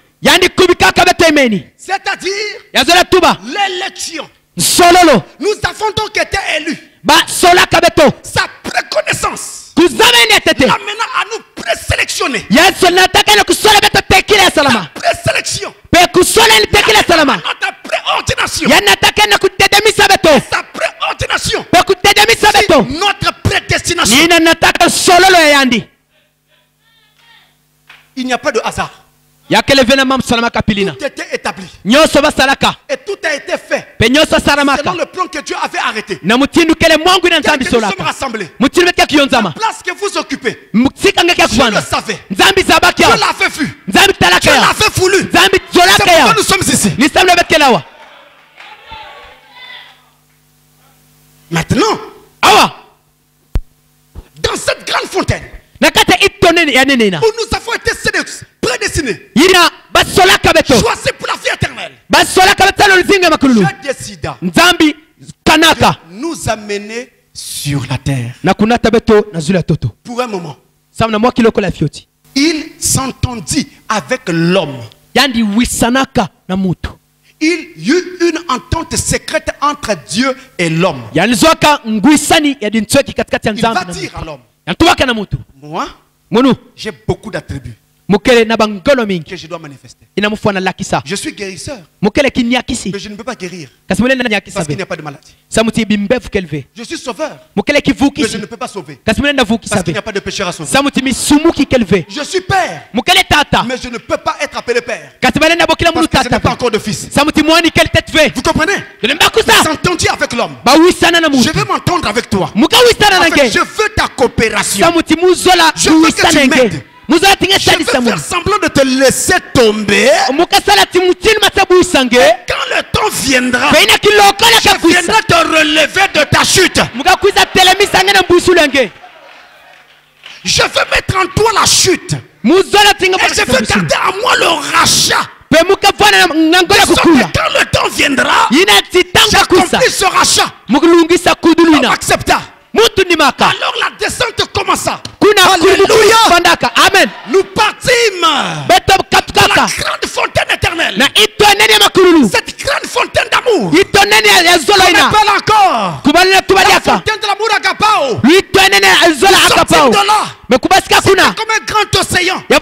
C'est-à-dire l'élection. Nous avons donc été élus. Sa préconnaissance l'amena à nous présélectionner. La présélection. Notre préordination. Sa préordination. Notre prédestination. Il n'y a pas de hasard. Tout était établi. Et tout a été fait selon le plan que Dieu avait arrêté. Nous sommes rassemblés. La place que vous occupez, Dieu le savait. Dieu l'avait vu. Dieu l'avait voulu. C'est pourquoi nous sommes ici. Maintenant, dans cette grande fontaine où nous avons été prédestinés, choisis pour la vie éternelle, Dieu décida de nous amener sur la terre. Pour un moment, il s'entendit avec l'homme. Il y eut une entente secrète entre Dieu et l'homme. Il va dire à l'homme, moi, j'ai beaucoup d'attributs que je dois manifester. Je suis guérisseur, mais je ne peux pas guérir parce qu'il n'y a pas de maladie. Je suis sauveur, mais je ne peux pas sauver parce qu'il n'y a pas de pécheur à sauver. Je suis père, mais je ne peux pas être appelé père parce que je n'ai pas encore de fils. Vous comprenez? S'entendit avec l'homme. Je veux m'entendre avec toi. En fait, je veux ta coopération. Je veux que tu m'aides. Je veux faire semblant de te laisser tomber. Et quand le temps viendra, je viendrai te relever de ta chute. Je veux mettre en toi la chute. Et je veux garder à moi le rachat. Quand le temps viendra, j'accomplis ce rachat. L'homme accepta. Alors la descente commença. Alléluia. Amen. Nous partîmes dans la grande fontaine éternelle. Cette grande fontaine d'amour. On appelle encore la fontaine de l'amour agapao. Nous sortîmes de là. C'était comme un grand océan. Nous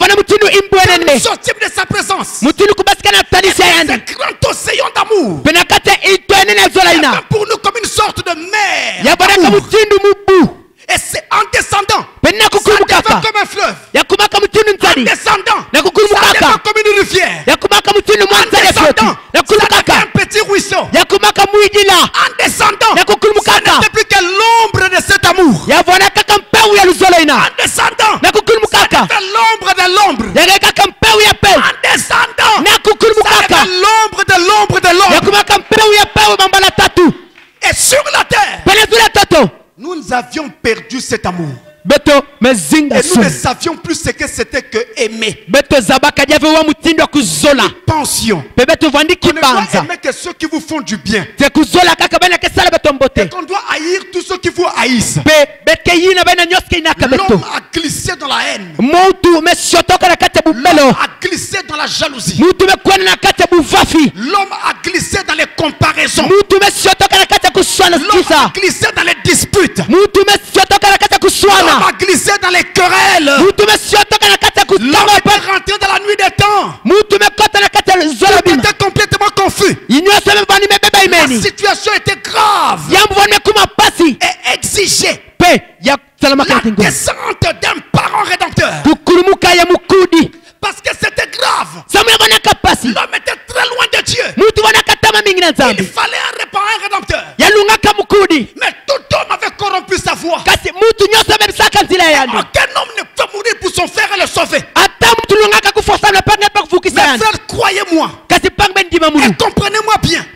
sortîmes de sa présence. Ce grand océan d'amour. Pour nous comme une sorte de mer. Et c'est en descendant, ça devient comme un fleuve. En descendant, ça devient comme une rivière. En descendant, ça devient un petit ruisseau. En descendant, ça n'était plus que l'ombre de cet amour. En descendant, ça devient l'ombre de l'ombre. En descendant, ça devient l'ombre de l'ombre de l'ombre. Et sur la terre, nous avions perdu cet amour. Et nous ne savions plus ce que c'était que aimer. Nous pensions qu'on ne doit aimer que ceux qui vous font du bien. Et qu'on doit haïr tous ceux qui vous haïssent. L'homme a glissé dans la haine. L'homme a glissé dans la jalousie. L'homme a glissé dans les comparaisons. L'homme a glissé dans les disputes. L'homme a glissé dans les querelles. L'homme est rentré dans la nuit des temps. Il était complètement confus. La situation était grave et exigeait la descente d'un parent rédempteur. Parce que c'était grave. L'homme était très loin de Dieu. Il fallait un rédempteur. Mais tout homme avait corrompu sa voix. Aucun homme ne peut mourir pour son frère et le sauver. Mais frère, croyez-moi et comprenez-moi bien.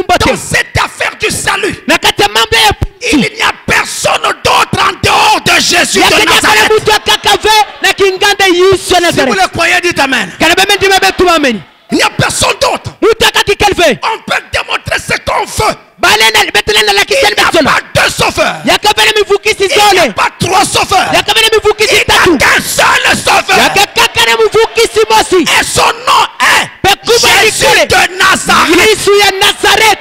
Dans cette affaire du salut, il n'y a personne d'autre en dehors de Jésus de Nazareth. Si vous le croyez, dites Amen. Il n'y a personne d'autre. On peut démontrer ce qu'on veut. Il n'y a pas deux sauveurs. Il n'y a pas trois sauveurs. Il n'y a qu'un seul sauveur. Et son nom est Jésus de Nazareth.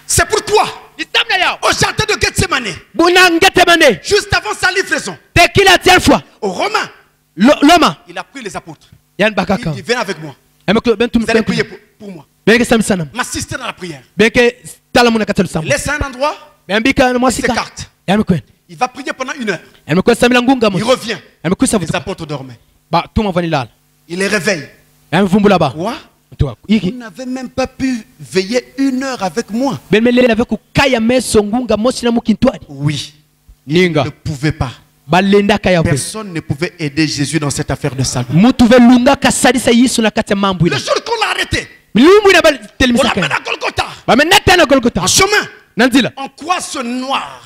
C'est pourquoi au jardin de Gethsemane, juste avant sa livraison, au Romain, il a pris les apôtres. Il dit, viens avec moi. Vous allez prier pour moi. M'assister dans la prière. Laisse un endroit, il s'écarte. Il va prier pendant 1 heure. Il revient. Les apôtres dormaient. Il les réveille. Quoi? Vous n'avez même pas pu veiller 1 heure avec moi. Oui. Il ne pouvait pas. Personne ne pouvait aider Jésus dans cette affaire de salut. Le jour qu'on l'a arrêté, on l'amène à Golgotha. En chemin, on croise ce noir,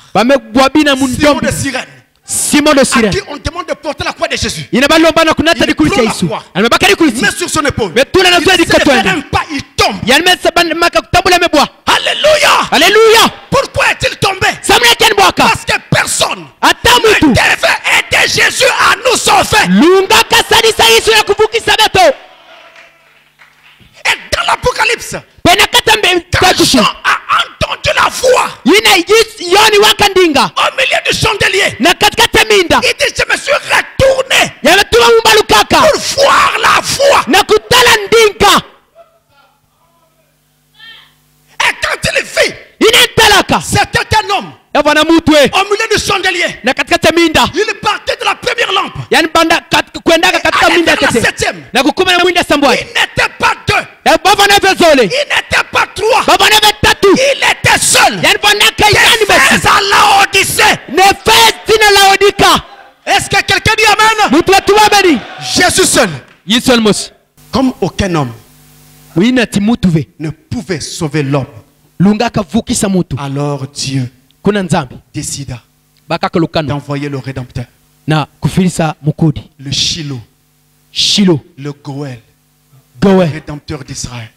Simon de Cyrène, à qui on demande de porter la croix de Jésus. Il prend la croix, met sur son épaule. Il se fait un pas, il tombe. Alléluia. Alléluia. Pourquoi est-il tombé? Parce que personne ne devait aider Jésus à nous sauver. Et dans l'Apocalypse, quand Jean a entendu la voix au milieu du chandelier, il dit, je me suis retourné pour voir la voix. Et quand il vit, c'était un homme au milieu du chandelier. Il partait de la première lampe, allait vers la 7e. Il n'était pas 2, il n'était pas 3, il était seul. T'es à Laodicée. Est-ce que quelqu'un dit Amen? Jésus seul, comme aucun homme ne pouvait sauver l'homme, alors Dieu décida d'envoyer le Rédempteur, le Shiloh, le Goël, le Rédempteur d'Israël.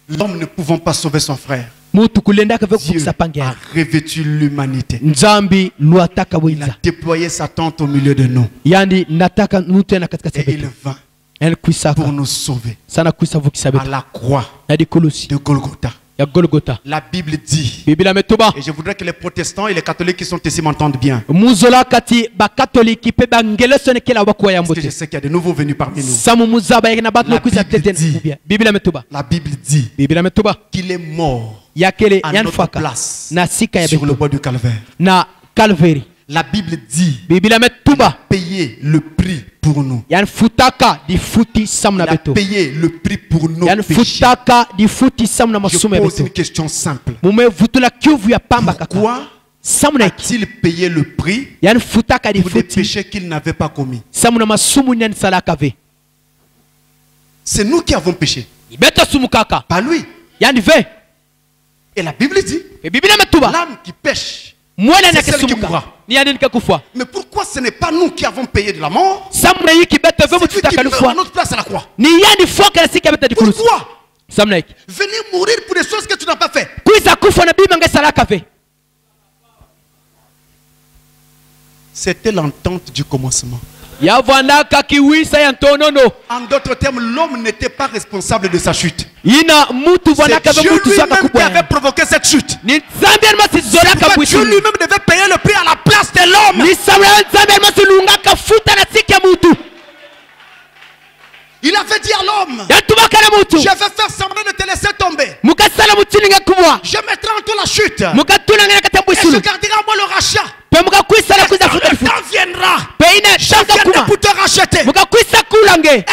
L'homme ne pouvant pas sauver son frère, Dieu a revêtu l'humanité. Il a déployé sa tente au milieu de nous. Et il vint pour nous sauver à la croix de Golgotha. La Bible dit, et je voudrais que les protestants et les catholiques qui sont ici m'entendent bien, parce que je sais qu'il y a de nouveaux venus parmi nous. La Bible dit qu'il est mort à notre place sur le bois du Calvaire. La Bible dit qu'il a payé le prix pour nous. Il a payé le prix pour nos péchés. Je pose une question simple. Pourquoi a-t-il payé le prix pour des péchés qu'il n'avait pas commis? C'est nous qui avons péché, pas lui. Et la Bible dit, l'âme qui pêche, c'est celle qui mourra. Mais pourquoi ce n'est pas nous qui avons payé de la mort? C'est lui qui meurt à notre place à la croix. Pourquoi venir mourir pour des choses que tu n'as pas fait? C'était l'entente du commencement. En d'autres termes, l'homme n'était pas responsable de sa chute. C'est Dieu lui-même qui avait provoqué cette chute. Dieu lui-même devait payer le prix à la place de l'homme. Il avait dit à l'homme, je vais faire semblant de te laisser tomber. Je mettrai en toi la chute. Et je garderai en moi le rachat. Le temps viendra, je viendrai pour te racheter.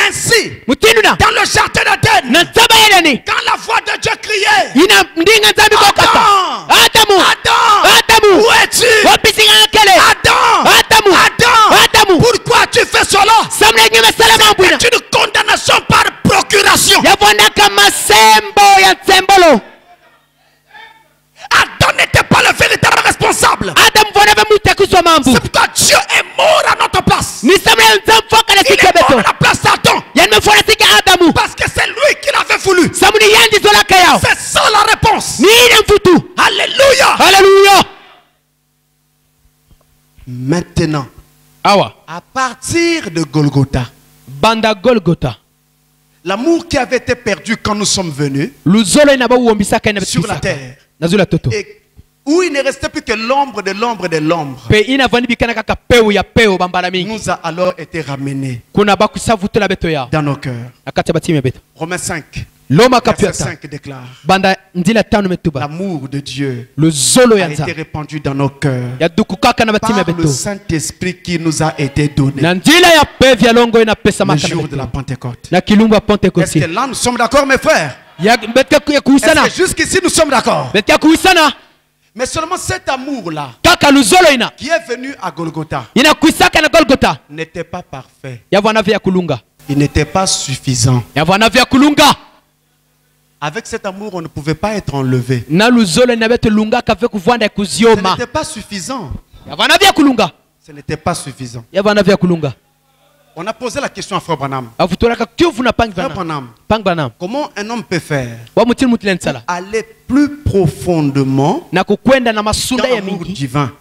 Ainsi, dans le jardin d'Éden, quand la voix de Dieu criait, Adam, où es-tu? Adam, pourquoi tu fais cela? C'est une condamnation par C'est pourquoi Dieu est mort à notre place. Il est mort à la place d'Adam. Parce que c'est lui qui l'avait voulu. C'est ça la réponse. Alléluia. Alléluia. Maintenant, à partir de Golgotha, Banda Golgotha, l'amour qui avait été perdu quand nous sommes venus sur la terre, et où il ne restait plus que l'ombre de l'ombre de l'ombre, nous a alors été ramenés dans nos cœurs. Romains 5. Verset 5 déclare: l'amour de Dieu a été répandu dans nos cœurs par le Saint-Esprit qui nous a été donné le jour de la Pentecôte. Est-ce que là nous sommes d'accord, mes frères? Est-ce que jusqu'ici nous sommes d'accord? Mais seulement cet amour-là qui est venu à Golgotha n'était pas parfait. Il n'était pas suffisant. Avec cet amour, on ne pouvait pas être enlevé. Ce n'était pas suffisant. Ce n'était pas suffisant. On a posé la question à Frère Branham. Frère Branham, comment un homme peut faire aller plus profondément dans l'amour divin?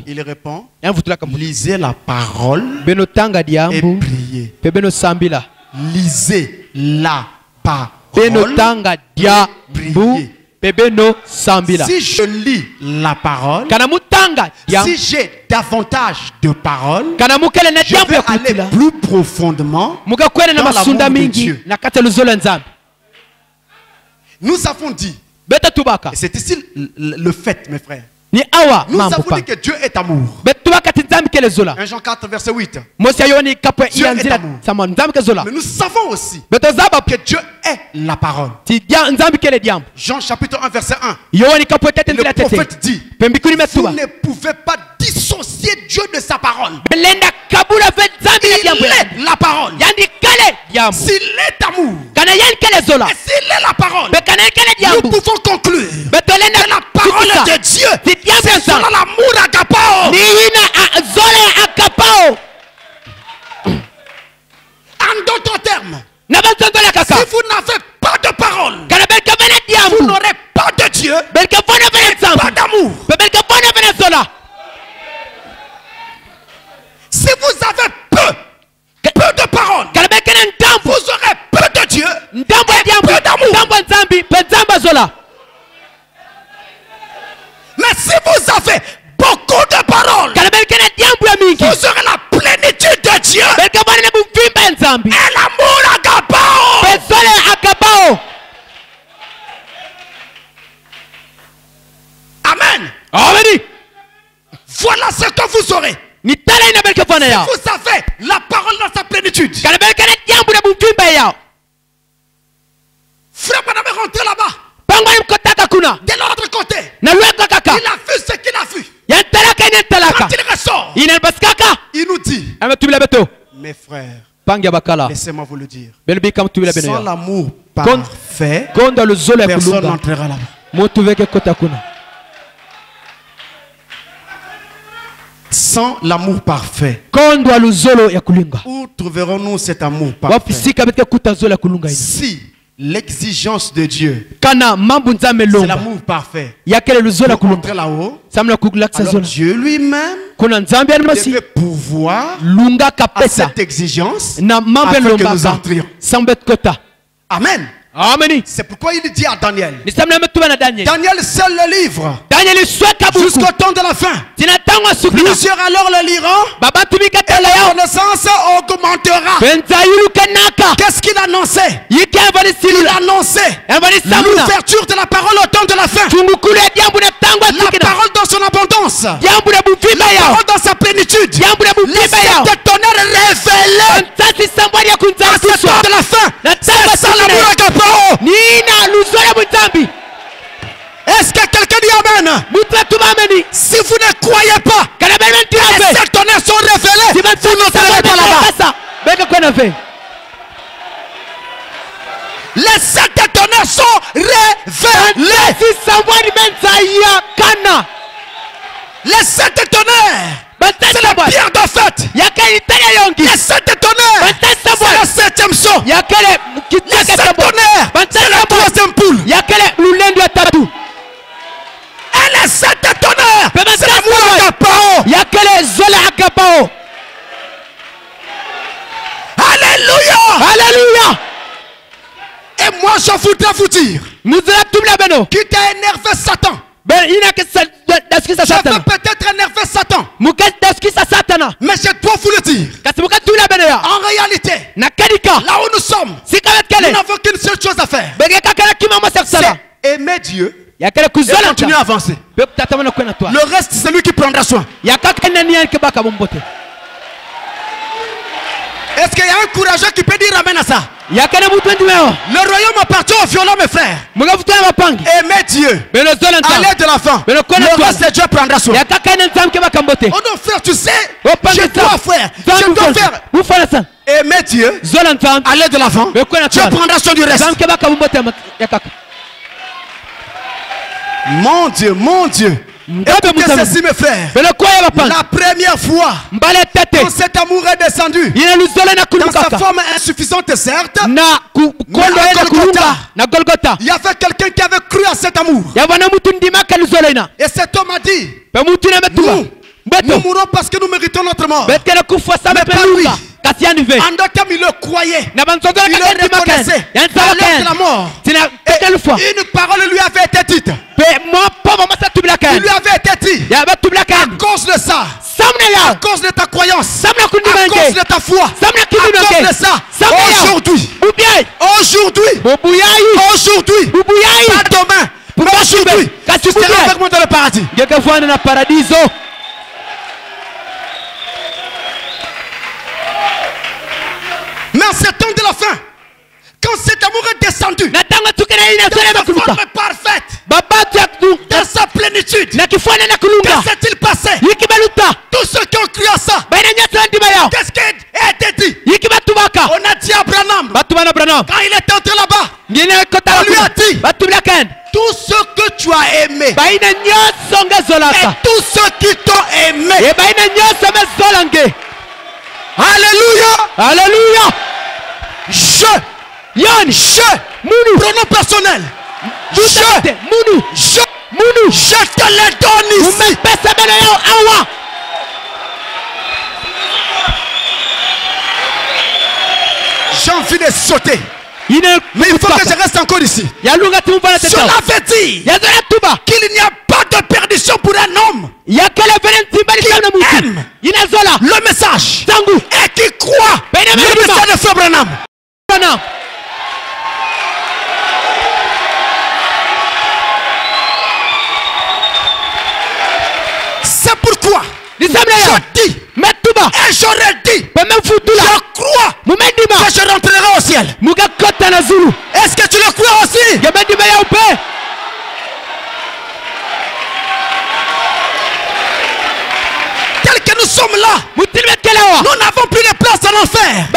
Il répond: lisez la parole et priez. Lisez la parole. Si je lis la parole, si j'ai davantage de paroles, je vais aller plus profondément dans l'amour de Dieu. Nous avons dit, et c'est ici le fait, mes frères, nous avons dit que Dieu est amour. 1 Jean 4 verset 8. Dieu est amour. Mais nous savons aussi que Dieu est la parole. Jean chapitre 1 verset 1. Le prophète dit: vous ne pouvez pas dissocier Dieu de sa parole. Il est la parole. S'il est amour et s'il est la parole, nous pouvons conclure que la parole de Dieu, c'est sur l'amour agapao. En d'autres termes, si vous n'avez pas de parole, vous n'aurez pas de Dieu et pas d'amour. Si vous avez peu de parole, vous aurez peu de Dieu et peu d'amour. Mais si vous avez beaucoup de paroles, vous aurez la plénitude de Dieu et l'amour agapao. Amen. Voilà ce que vous aurez. Si vous avez la parole dans sa plénitude. Frère Branham est rentré là-bas. De l'autre côté, il a vu ce qu'il a vu. Quand il ressort, il nous dit: mes frères, laissez-moi vous le dire, sans l'amour parfait, personne n'entrera là-bas. Sans l'amour parfait, où trouverons-nous cet amour parfait? Si l'exigence de Dieu, c'est l'amour parfait, pour montrer là-haut, alors Dieu lui-même devait pouvoir à cette exigence afin que nous entrions. Amen. C'est pourquoi il dit à Daniel, Daniel seul le livre jusqu'au temps de la fin. Plusieurs alors le liront et la connaissance augmentera. Qu'est-ce qu'il annonçait? Il annonçait l'ouverture de la parole au temps de la fin. La parole dans son abondance, la parole dans sa plénitude, les sept tonnerres révélés à ce temps de la fin. C'est ça l'amour agapao. Est-ce que quelqu'un dit amen? Si vous ne croyez pas que les sept tonnerres sont révélés, vous n'entrerez pas là-bas. Les sept tonnerres sont révélés. Les 7 tonnerres. C'est la pierre de fête. Les 7 tonnerres. C'est le 7e saut. Les 7 tonnerres. C'est la 3e poule. Et les 7 tonnerres. C'est la moule agapao. Alléluia. Alléluia. Et moi je voudrais vous dire. Qui t'a énervé Satan. Je peux peut-être énerver Satan. Mais je dois vous le dire. En réalité, là où nous sommes, nous n'avons qu'une seule chose à faire. C'est aimer Dieu et continuer à avancer. Le reste, c'est lui qui prendra soin. Est-ce qu'il y a un courageux qui peut dire amen à ça? Le royaume appartient aux violents, mes frères. Aimez Dieu. Allez de l'avant. Le reste, Dieu prendra soin. Oh non, frère, tu sais, je dois faire. Aimez Dieu. Allez de l'avant. Dieu prendra soin du reste. Mon Dieu, mon Dieu. Écoutez ceci, mes frères. La première fois quand cet amour est descendu dans sa forme insuffisante, certes, il y avait quelqu'un qui avait cru à cet amour. Et cet homme a dit, nous mourrons parce que nous méritons notre mort. Mais pas lui. En d'autres termes, il le croyait. Il le reconnaissait. À l'heure de la mort. Et une parole lui avait été dite. Il lui avait été dit. À cause de ça. À cause de ta croyance. À cause de ta foi. À cause de ça. Aujourd'hui. Aujourd'hui. Pas demain. Aujourd'hui. Tu seras avec moi dans le paradis. Mais en ce temps de la fin, quand cet amour est descendu, dans sa forme parfaite, dans sa plénitude, qu'est-ce s'est-il passé? Tous ceux qui ont cru à ça, qu'est-ce qui a été dit? On a dit à Abraham, quand il était entré là-bas, on lui a dit, tout ce que tu as aimé, et tous ceux qui t'ont aimé, alléluia, alléluia. Pronom personnel. Je te les donne ici. J'ai envie de sauter. Mais il faut que je reste encore ici. Cela veut dire qu'il n'y a pas de perdition pour un homme qui aime le message et qui croit le message de Frère Branham. C'est pourquoi je dis et j'aurais dit, je crois que je rentrerai au ciel. Est-ce que tu le crois aussi? Tel que nous sommes là, nous n'avons plus de place en enfer.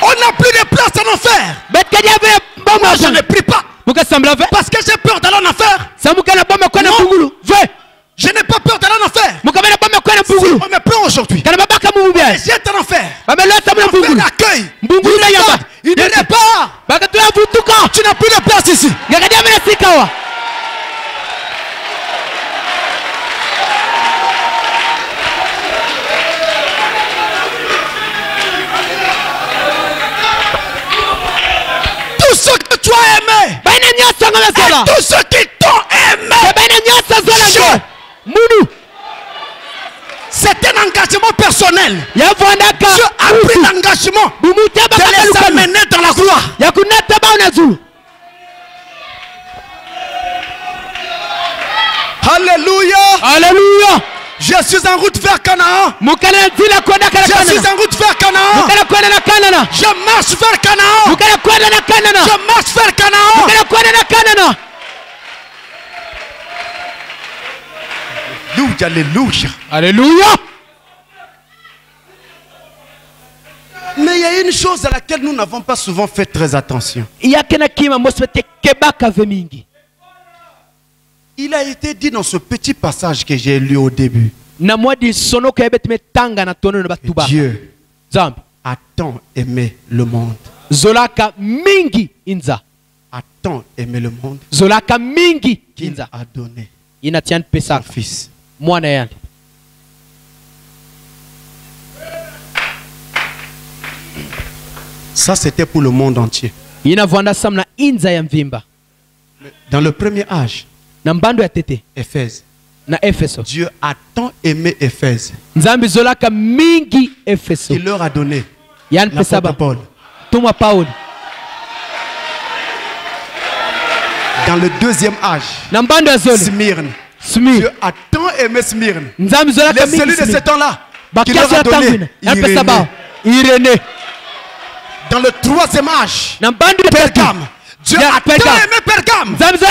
On n'a plus de place en enfer. Moi je ne prie pas parce que j'ai peur d'aller en enfer. Non. Je n'ai pas peur d'aller en enfer. Si on me prend aujourd'hui, j'étais en enfer. L'enfer l'accueil. Il n'est pas. Tu n'as plus de place ici. Tous ceux que tu as aimés, et tous ceux qui t'ont aimé, c'est un engagement personnel. Dieu a pris l'engagement de les amener dans la gloire. Alléluia. Alléluia. Je suis en route vers Canaan. Je suis en route vers Canaan. Je marche vers Canaan. Je marche vers Canaan. Alléluia. Alléluia. Mais il y a une chose à laquelle nous n'avons pas souvent fait très attention. Il a été dit dans ce petit passage que j'ai lu au début. Dieu a tant aimé le monde. A tant aimé le monde qu'il a donné son fils. Ça, c'était pour le monde entier. Dans le premier âge, Éphèse, Dieu a tant aimé Éphèse qu'il leur a donné l'apôtre Paul. Dans le deuxième âge, Smyrne, Dieu a tant aimé Smyrne, celui de ce temps-là, qu'il leur a donné Irénée. Dans le troisième âge, Pergame, Dieu a tant aimé Pergame, celui de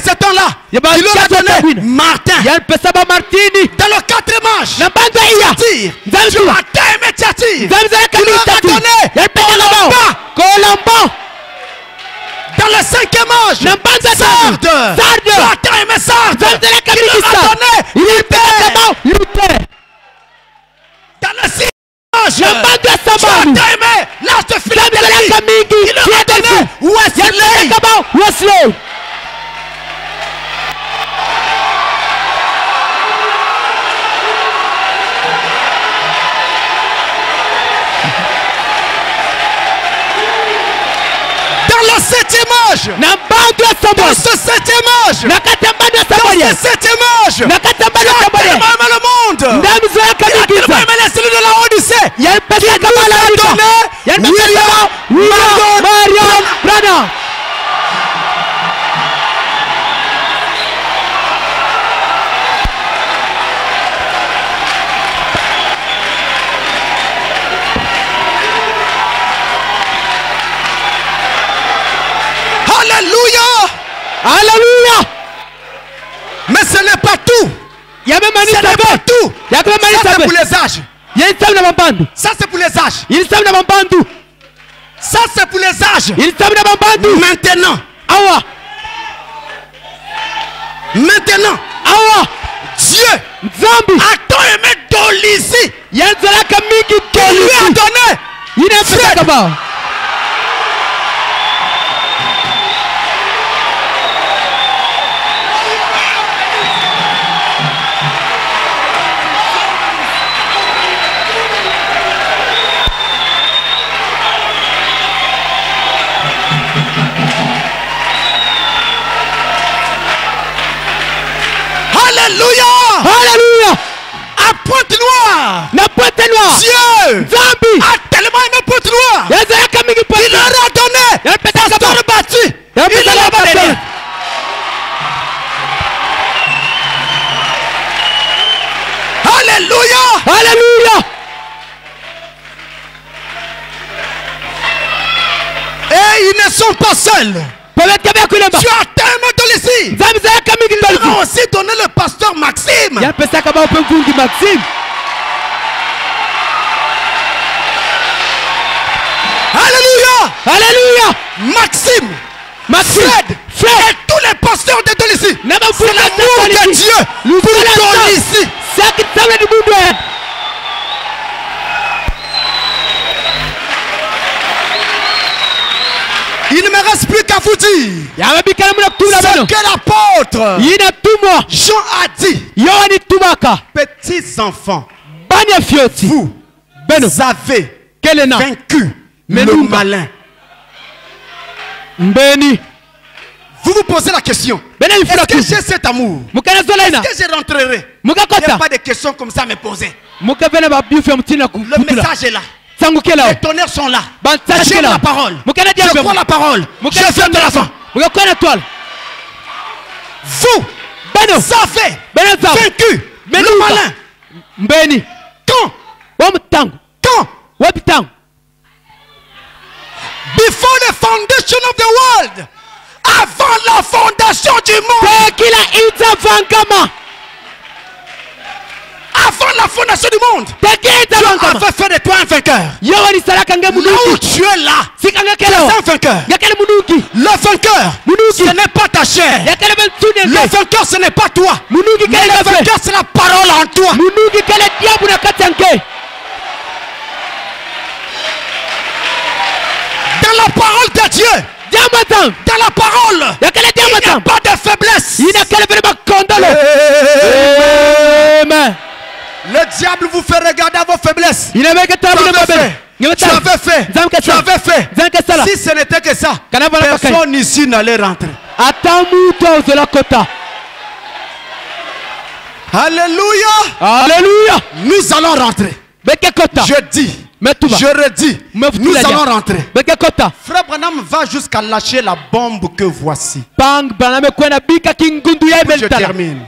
ce temps-là, il leur a donné Martin. Dans le quatrième âge, Thyatire, Dieu a tant aimé Thyatire, il leur a donné Colomba. Dans le cinquième âge, Sardes, Dieu a tant aimé Sardes, il leur a donné Luther. Dans le sixième âge, Dieu a tant aimé l'âge de Philadelphie, il leur a donné Wesley. Dans le septième âge, dans ce septième âge, Dieu a tellement aimé le monde, il a tellement aimé les cellules de la Odyssée, qu'il nous a donné William Marion Branham. Alléluia! Alléluia! Mais ce n'est pas tout. Ce n'est pas tout. Ça c'est pour les âges. Ça c'est pour les âges. Ça c'est pour les âges. Maintenant. Maintenant. Dieu a tant aimé Dolisi. Il lui a donné Fred. Alléluia! Alléluia! À Pointe-Noire! Dieu a tellement aimé Pointe-Noire! Il leur a donné Pasteur Bati! Il leur a donné! Alléluia! Alléluia! Et ils ne sont pas seuls! Tu as tellement donné ici. Tu as aussi donné le pasteur Maxime. Alléluia. Alléluia. Maxime. Fred. Et tous les pasteurs de Dolici. C'est l'amour de Dieu pour Dolici. Il ne me reste plus qu'à vous dire ce que l'apôtre Jean a dit. Petits enfants, vous avez vaincu le malin. Vous vous posez la question. Est-ce que j'ai cet amour? Est-ce que je rentrerai? Il n'y a pas de questions comme ça à me poser. Le message est là. Les tonnerres sont là. J'aime la parole. Je crois la parole. Je viens de la fin. Vous savez vaincu le malin. Quand? Before the foundation of the world. Avant la fondation du monde. Avant la fondation fondation du monde, Dieu avait fait de toi un vainqueur. Là où tu es là, c'est un vainqueur. Le vainqueur, ce n'est pas ta chair. Le vainqueur, ce n'est pas toi. Mais le vainqueur, c'est la parole en toi. Dans la parole de Dieu, dans la parole, il n'y a pas de faiblesse. Amen. Le diable vous fait regarder à vos faiblesses. Tu avais fait. Si ce n'était que ça, personne ici n'allait rentrer. Alléluia. Alléluia. Nous allons rentrer. Je dis. Je redis, nous allons rentrer. Frère Branham va jusqu'à lâcher la bombe que voici. Je termine.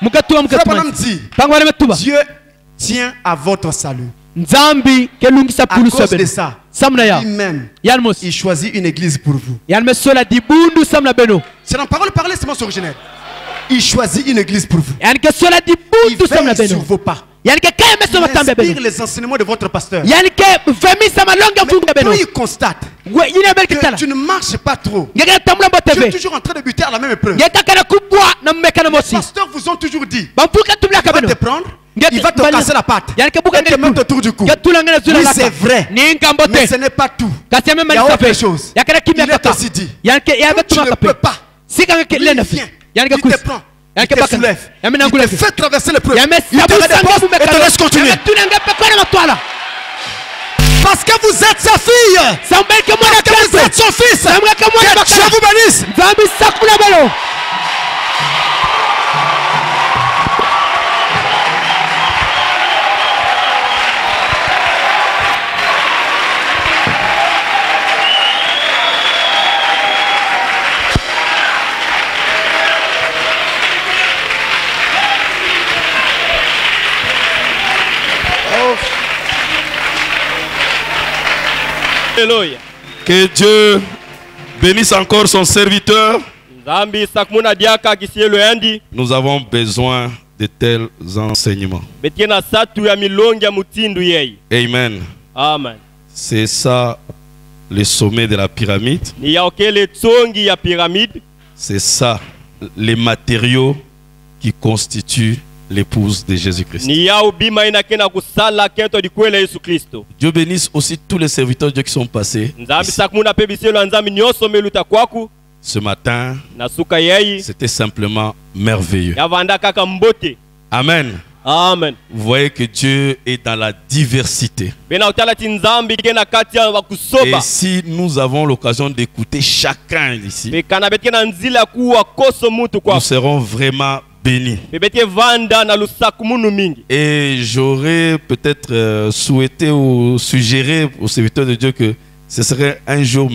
Frère Branham dit, Dieu tient à votre salut. À cause de ça, lui-même, il choisit une église pour vous. C'est dans parole parler, c'est mon originel. Il choisit une église pour vous. Il veille sur vos pas. Il inspire les enseignements de votre pasteur. Mais quand il constate que tu ne marches pas trop, tu es toujours en train de buter à la même épreuve. Les pasteurs vous ont toujours dit, il va te prendre, il va te casser la patte et te mettre autour du cou. Oui, c'est vrai, mais ce n'est pas tout. Il y a autre chose. Il est aussi dit, tu ne peux pas. Il vient, il te prend. Il te soulève, il te fait traverser l'épreuve, il te redépose et te laisse continuer. Parce que vous êtes sa fille, parce que vous êtes son fils. Que Dieu vous bénisse. Que Dieu bénisse encore son serviteur. Nous avons besoin de tels enseignements. Amen. Amen. C'est ça le sommet de la pyramide. C'est ça les matériaux qui constituent l'épouse de Jésus-Christ. Dieu bénisse aussi tous les serviteurs de Dieu qui sont passés ici. Ce matin, c'était simplement merveilleux. Amen. Amen. Vous voyez que Dieu est dans la diversité. Et si nous avons l'occasion d'écouter chacun ici, nous serons vraiment bénis. Et j'aurais peut-être souhaité ou suggéré aux serviteurs de Dieu que ce serait un jour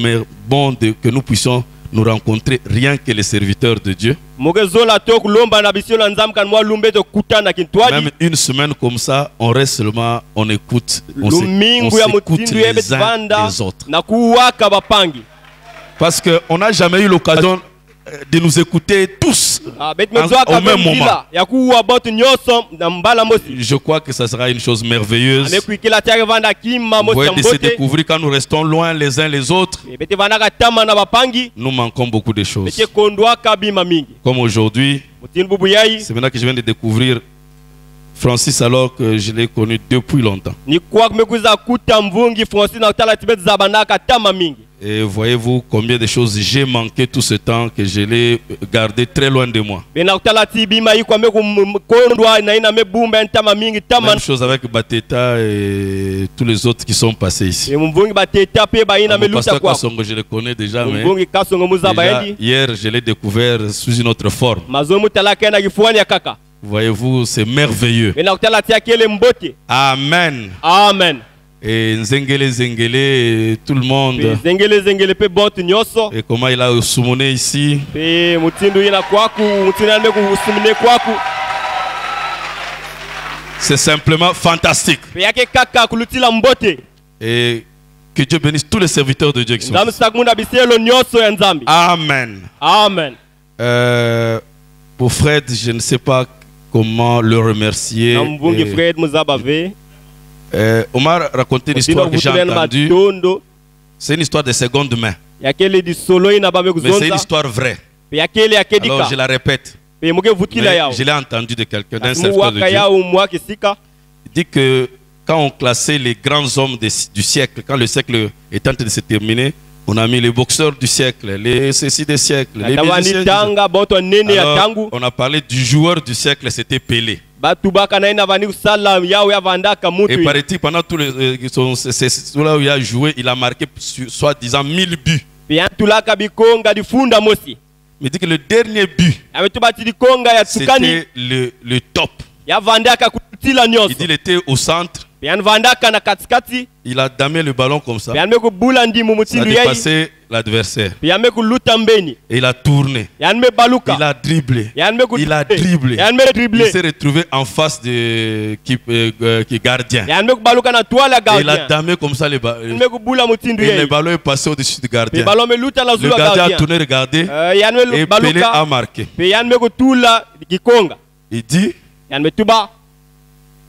bon que nous puissions nous rencontrer rien que les serviteurs de Dieu. Même une semaine comme ça, on reste seulement, on écoute, on s'écoute les uns les autres. Parce qu'on n'a jamais eu l'occasion de nous écouter tous au même moment. Je crois que ça sera une chose merveilleuse. Vous voyez, de se découvrir quand nous restons loin les uns les autres. Nous manquons beaucoup de choses. Comme aujourd'hui, c'est maintenant que je viens de découvrir Francis alors que je l'ai connu depuis longtemps. Et voyez-vous combien de choses j'ai manqué tout ce temps que je l'ai gardé très loin de moi. Même chose avec Bateta et tous les autres qui sont passés ici. Pasteur Kassongo, je le connais déjà, mais hier je l'ai découvert sous une autre forme. Voyez-vous, c'est merveilleux. Amen. Amen. Et Zengele et tout le monde. Et comment il a soumoné ici. C'est simplement fantastique. Et que Dieu bénisse tous les serviteurs de Dieu qui sont ici. Amen. Amen. Pour Fred, je ne sais pas comment le remercier. Omar racontait une histoire que j'ai entendue. C'est une histoire de seconde main. Mais c'est une histoire vraie. Alors je la répète. Mais je l'ai entendu de quelqu'un, d'un serviteur de Dieu. Il dit que quand on classait les grands hommes du siècle, quand le siècle est en train de se terminer, on a mis les boxeurs du siècle, les ceci des siècles, les musiciens. Alors, on a parlé du joueur du siècle, c'était Pelé. Et paraît-il, pendant tous les là où il a joué, il a marqué soi-disant 1000 buts. Mais il dit que le dernier but, c'était le top. Il dit qu'il était au centre. Il a damé le ballon comme ça. Il a dépassé l'adversaire. Et il a tourné. Il a dribblé. Il a dribblé. Il s'est retrouvé en face de qui gardien. Et il a damé comme ça le ballon. Et le ballon est passé au-dessus du gardien. Le gardien a tourné, regardé. Et Pelé a marqué. Il dit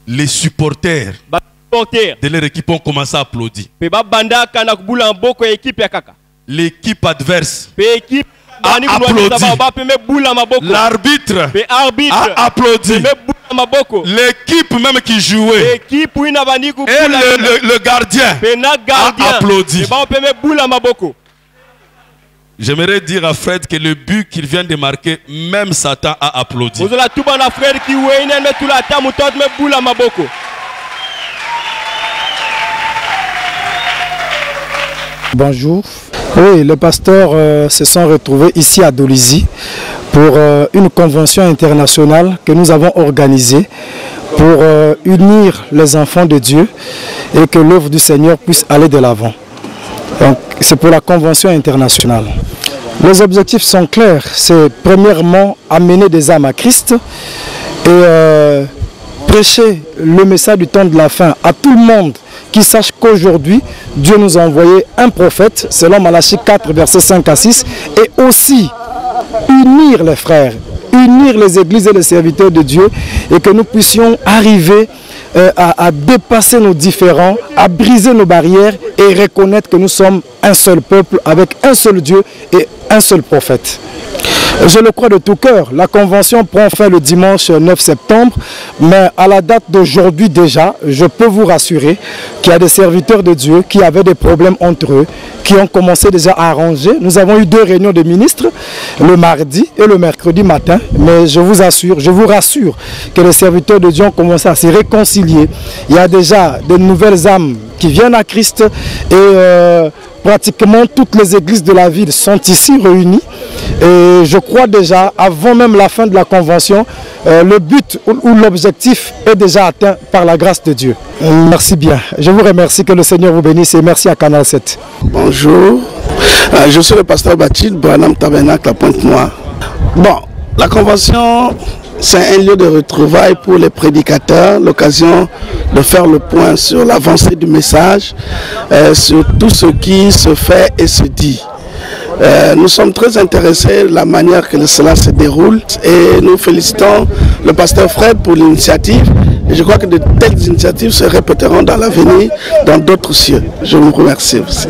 les supporters de leur équipe ont commencé à applaudir. L'équipe adverse a applaudi. L'arbitre a applaudi. L'équipe même qui jouait. Et le gardien a applaudi. J'aimerais dire à Fred que le but qu'il vient de marquer, même Satan a applaudi. Bonjour. Oui, les pasteurs se sont retrouvés ici à Dolisie pour une convention internationale que nous avons organisée pour unir les enfants de Dieu et que l'œuvre du Seigneur puisse aller de l'avant. Donc, c'est pour la convention internationale. Les objectifs sont clairs. C'est premièrement amener des âmes à Christ et prêcher le message du temps de la fin à tout le monde qui sache qu'aujourd'hui, Dieu nous a envoyé un prophète, selon Malachie 4, versets 5 à 6, et aussi unir les frères, unir les églises et les serviteurs de Dieu, et que nous puissions arriver à dépasser nos différends, à briser nos barrières et reconnaître que nous sommes un seul peuple avec un seul Dieu et un seul prophète. Je le crois de tout cœur. La convention prend fin le dimanche 9 septembre, mais à la date d'aujourd'hui déjà, je peux vous rassurer qu'il y a des serviteurs de Dieu qui avaient des problèmes entre eux, qui ont commencé déjà à arranger. Nous avons eu 2 réunions de ministres, le mardi et le mercredi matin, mais je vous assure, je vous rassure que les serviteurs de Dieu ont commencé à se réconcilier. Il y a déjà de nouvelles âmes qui viennent à Christ et pratiquement toutes les églises de la ville sont ici réunies. Et je crois déjà, avant même la fin de la convention, le but ou l'objectif est déjà atteint par la grâce de Dieu. Merci bien. Je vous remercie, que le Seigneur vous bénisse et merci à Canal 7. Bonjour, je suis le pasteur Bathilde, Branham Tabernacle à Pointe-Noire. Bon, la convention, c'est un lieu de retrouvailles pour les prédicateurs, l'occasion de faire le point sur l'avancée du message, sur tout ce qui se fait et se dit. Nous sommes très intéressés de la manière que cela se déroule et nous félicitons le pasteur Fred pour l'initiative. Et je crois que de telles initiatives se répéteront dans l'avenir dans d'autres cieux. Je vous remercie aussi.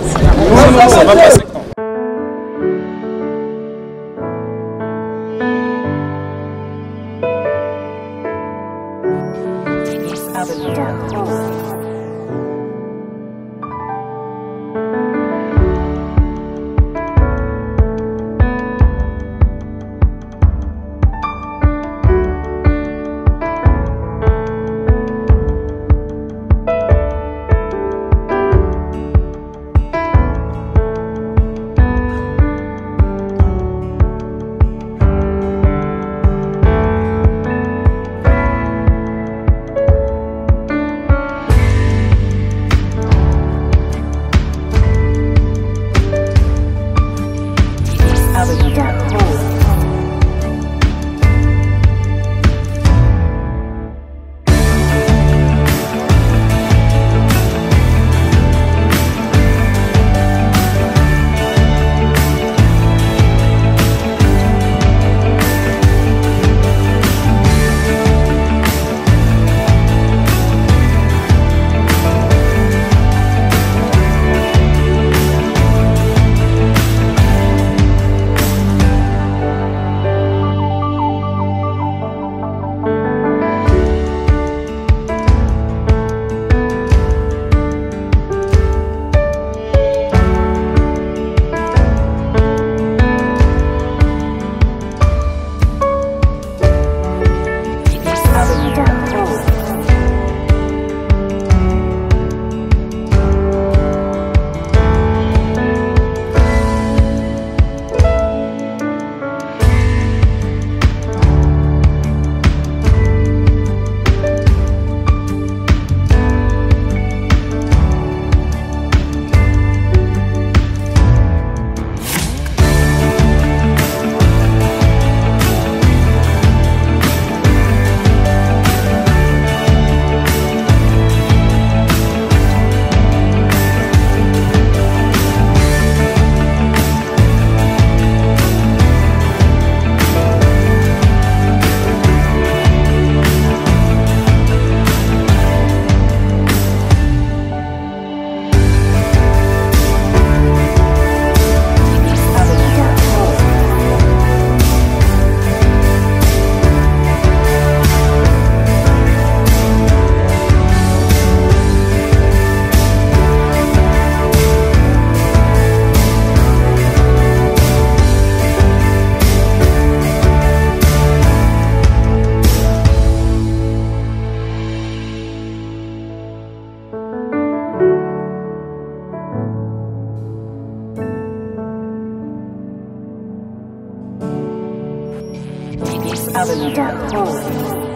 East Avenue Dark Hall.